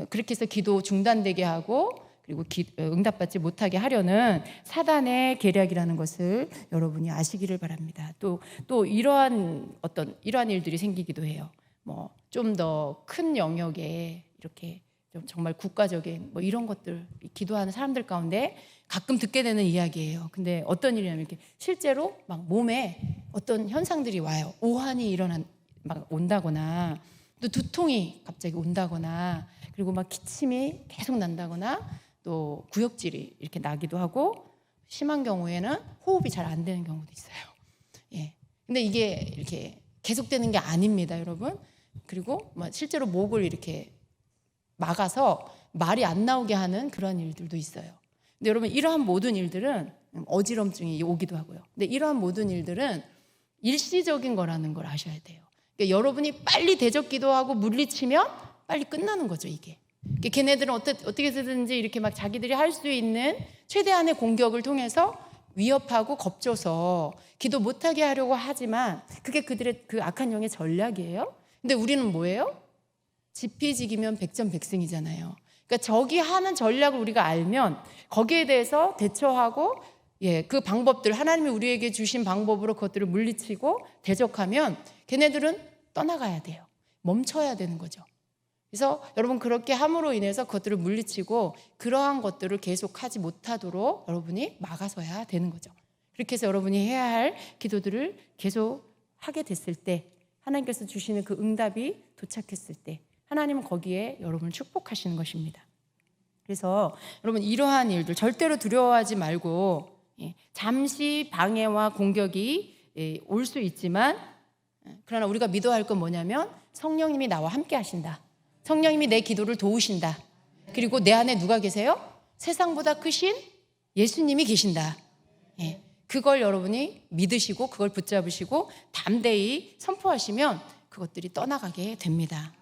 Speaker 1: 그렇게 해서 기도 중단되게 하고 그리고 응답받지 못하게 하려는 사단의 계략이라는 것을 여러분이 아시기를 바랍니다. 또 이러한 일들이 생기기도 해요. 뭐 좀 더 큰 영역에 이렇게 좀 정말 국가적인 뭐 이런 것들 기도하는 사람들 가운데 가끔 듣게 되는 이야기예요. 근데 어떤 일이냐면 이렇게 실제로 막 몸에 어떤 현상들이 와요. 오한이 막 온다거나 또 두통이 갑자기 온다거나 그리고 막 기침이 계속 난다거나 또 구역질이 이렇게 나기도 하고 심한 경우에는 호흡이 잘 안 되는 경우도 있어요. 근데 이게 이렇게 계속되는 게 아닙니다, 여러분. 그리고 실제로 목을 이렇게 막아서 말이 안 나오게 하는 그런 일들도 있어요. 근데 여러분 이러한 모든 일들은 어지럼증이 오기도 하고요. 근데 이러한 모든 일들은 일시적인 거라는 걸 아셔야 돼요. 그러니까 여러분이 빨리 대적 기도하고 물리치면 빨리 끝나는 거죠, 이게. 그러니까 걔네들은 어떻게든지 이렇게 막 자기들이 할 수 있는 최대한의 공격을 통해서 위협하고 겁줘서 기도 못하게 하려고 하지만 그게 그들의 그 악한 영의 전략이에요. 근데 우리는 뭐예요? 지피지기면 백전백승이잖아요. 그러니까 적이 하는 전략을 우리가 알면 거기에 대해서 대처하고 그 방법들 하나님이 우리에게 주신 방법으로 그것들을 물리치고 대적하면 걔네들은 떠나가야 돼요. 멈춰야 되는 거죠. 그래서 여러분 그렇게 함으로 인해서 그것들을 물리치고 그러한 것들을 계속하지 못하도록 여러분이 막아서야 되는 거죠. 그렇게 해서 여러분이 해야 할 기도들을 계속 하게 됐을 때 하나님께서 주시는 그 응답이 도착했을 때 하나님은 거기에 여러분을 축복하시는 것입니다. 그래서 여러분 이러한 일들 절대로 두려워하지 말고 잠시 방해와 공격이 올 수 있지만 그러나 우리가 믿어야 할 건 뭐냐면 성령님이 나와 함께 하신다. 성령님이 내 기도를 도우신다. 그리고 내 안에 누가 계세요? 세상보다 크신 예수님이 계신다. 그걸 여러분이 믿으시고 그걸 붙잡으시고 담대히 선포하시면 그것들이 떠나가게 됩니다.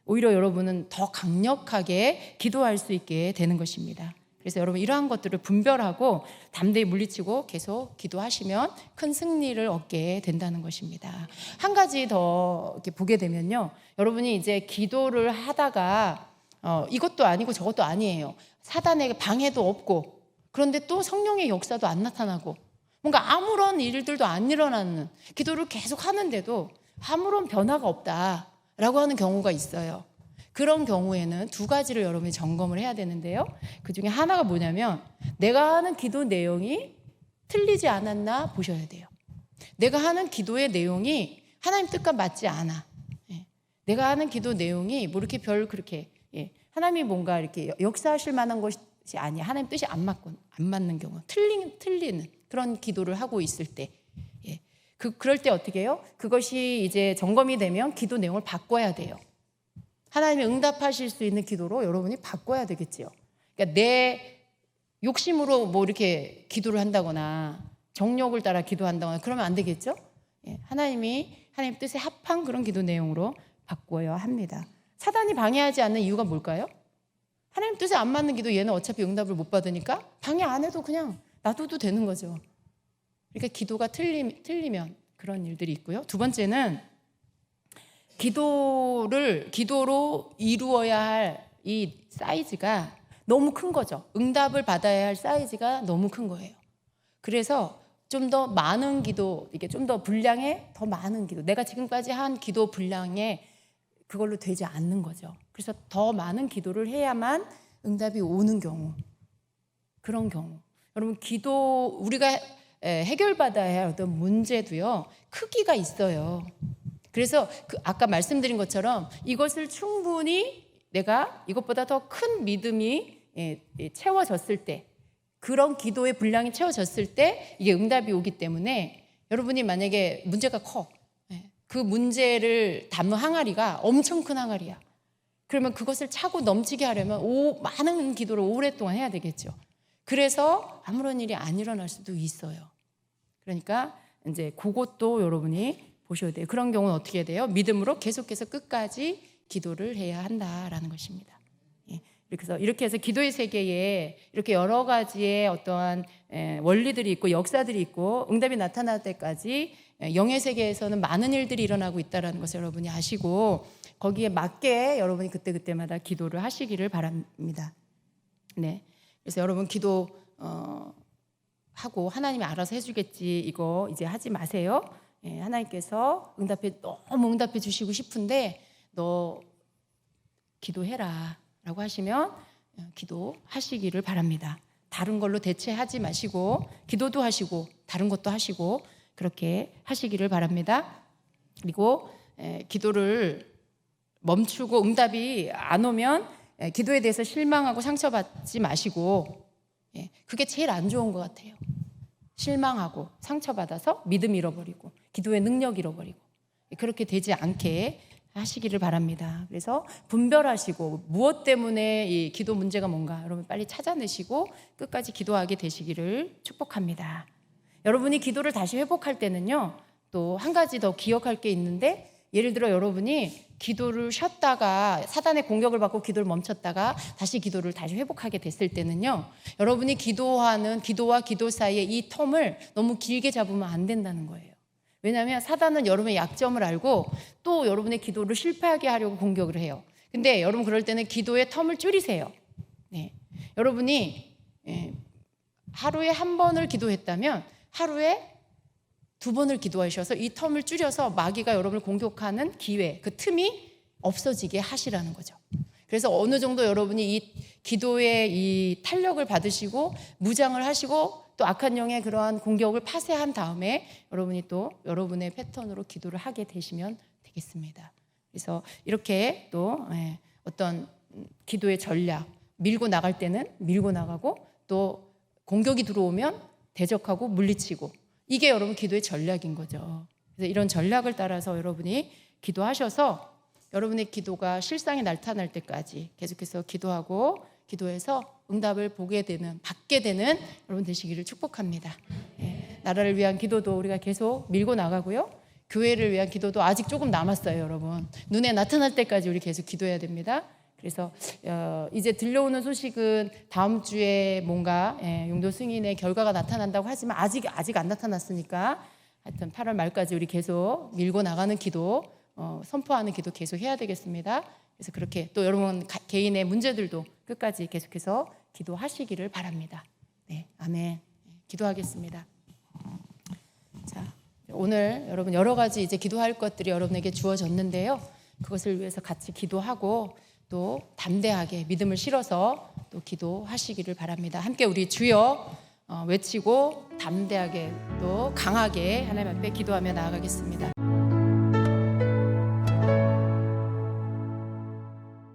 Speaker 1: 오히려 여러분은 더 강력하게 기도할 수 있게 되는 것입니다. 그래서 여러분 이러한 것들을 분별하고 담대히 물리치고 계속 기도하시면 큰 승리를 얻게 된다는 것입니다. 한 가지 더 이렇게 보게 되면요, 여러분이 이제 기도를 하다가 이것도 아니고 저것도 아니에요. 사단에게 방해도 없고 그런데 또 성령의 역사도 안 나타나고 뭔가 아무런 일들도 안 일어나는 기도를 계속 하는데도 아무런 변화가 없다라고 하는 경우가 있어요. 그런 경우에는 두 가지를 여러분이 점검을 해야 되는데요. 그 중에 하나가 뭐냐면 내가 하는 기도 내용이 틀리지 않았나 보셔야 돼요. 내가 하는 기도의 내용이 하나님 뜻과 맞지 않아. 내가 하는 기도 내용이 뭐 이렇게 그렇게 하나님이 뭔가 이렇게 역사하실 만한 것이 아니야. 하나님 뜻이 안 맞는 경우, 틀리는 그런 기도를 하고 있을 때, 그럴 때 어떻게 해요? 그것이 이제 점검이 되면 기도 내용을 바꿔야 돼요. 하나님이 응답하실 수 있는 기도로 여러분이 바꿔야 되겠지요. 그러니까 내 욕심으로 뭐 이렇게 기도를 한다거나 정욕을 따라 기도한다거나 그러면 안 되겠죠? 하나님 뜻에 합한 그런 기도 내용으로 바꿔야 합니다. 사단이 방해하지 않는 이유가 뭘까요? 하나님 뜻에 안 맞는 기도 얘는 어차피 응답을 못 받으니까 방해 안 해도 그냥 놔둬도 되는 거죠. 그러니까 기도가 틀리면 그런 일들이 있고요. 두 번째는 기도로 이루어야 할 이 사이즈가 너무 큰 거죠. 응답을 받아야 할 사이즈가 너무 큰 거예요. 그래서 좀 더 많은 기도, 이게 좀 더 분량에 더 많은 기도, 내가 지금까지 한 기도 분량에 그걸로 되지 않는 거죠. 그래서 더 많은 기도를 해야만 응답이 오는 경우, 그런 경우. 여러분 우리가 해결받아야 할 어떤 문제도요, 크기가 있어요. 그래서 아까 말씀드린 것처럼 이것을 충분히 내가 이것보다 더 큰 믿음이 채워졌을 때, 그런 기도의 분량이 채워졌을 때 이게 응답이 오기 때문에 여러분이 만약에 문제가 커, 그 문제를 담은 항아리가 엄청 큰 항아리야. 그러면 그것을 차고 넘치게 하려면 많은 기도를 오랫동안 해야 되겠죠. 그래서 아무런 일이 안 일어날 수도 있어요. 그러니까 이제 그것도 여러분이 보셔야 돼요. 그런 경우는 어떻게 해야 돼요? 믿음으로 계속해서 끝까지 기도를 해야 한다라는 것입니다. 그래서 이렇게 해서 기도의 세계에 이렇게 여러 가지의 어떠한 원리들이 있고 역사들이 있고 응답이 나타날 때까지 영의 세계에서는 많은 일들이 일어나고 있다는 것을 여러분이 아시고 거기에 맞게 여러분이 그때그때마다 기도를 하시기를 바랍니다. 네. 그래서 여러분 기도 하고 하나님이 알아서 해주겠지 이거 이제 하지 마세요. 하나님께서 너무 응답해 주시고 싶은데 너 기도해라 라고 하시면 기도하시기를 바랍니다. 다른 걸로 대체하지 마시고 기도도 하시고 다른 것도 하시고 그렇게 하시기를 바랍니다. 그리고 기도를 멈추고 응답이 안 오면 기도에 대해서 실망하고 상처받지 마시고, 그게 제일 안 좋은 것 같아요. 실망하고 상처받아서 믿음 잃어버리고 기도의 능력 잃어버리고 그렇게 되지 않게 하시기를 바랍니다. 그래서 분별하시고 무엇 때문에 이 기도 문제가 뭔가 여러분 빨리 찾아내시고 끝까지 기도하게 되시기를 축복합니다. 여러분이 기도를 다시 회복할 때는요, 또 한 가지 더 기억할 게 있는데, 예를 들어 여러분이 기도를 쉬었다가 사단의 공격을 받고 기도를 멈췄다가 다시 기도를 다시 회복하게 됐을 때는요, 여러분이 기도와 기도 사이에 이 텀을 너무 길게 잡으면 안 된다는 거예요. 왜냐하면 사단은 여러분의 약점을 알고 또 여러분의 기도를 실패하게 하려고 공격을 해요. 근데 여러분 그럴 때는 기도의 텀을 줄이세요. 여러분이 하루에 한 번을 기도했다면 하루에 2번을 기도하셔서 이 텀을 줄여서 마귀가 여러분을 공격하는 기회, 그 틈이 없어지게 하시라는 거죠. 그래서 어느 정도 여러분이 이 기도의 이 탄력을 받으시고 무장을 하시고 또 악한 영의 그러한 공격을 파쇄한 다음에 여러분이 또 여러분의 패턴으로 기도를 하게 되시면 되겠습니다. 그래서 이렇게 또 어떤 기도의 전략, 밀고 나갈 때는 밀고 나가고 또 공격이 들어오면 대적하고 물리치고, 이게 여러분 기도의 전략인 거죠. 그래서 이런 전략을 따라서 여러분이 기도하셔서 여러분의 기도가 실상이 나타날 때까지 계속해서 기도하고 기도해서 응답을 받게 되는 여러분 되시기를 축복합니다. 나라를 위한 기도도 우리가 계속 밀고 나가고요. 교회를 위한 기도도 아직 조금 남았어요, 여러분. 눈에 나타날 때까지 우리 계속 기도해야 됩니다. 그래서 이제 들려오는 소식은 다음 주에 뭔가 용도 승인의 결과가 나타난다고 하지만 아직 안 나타났으니까 하여튼 8월 말까지 우리 계속 밀고 나가는 기도, 선포하는 기도 계속 해야 되겠습니다. 그래서 그렇게 또 여러분 개인의 문제들도 끝까지 계속해서 기도하시기를 바랍니다. 네, 아멘. 기도하겠습니다. 자, 오늘 여러분 여러 가지 이제 기도할 것들이 여러분에게 주어졌는데요. 그것을 위해서 같이 기도하고 또 담대하게 믿음을 실어서 또 기도하시기를 바랍니다. 함께 우리 주여 외치고 담대하게 또 강하게 하나님 앞에 기도하며 나아가겠습니다.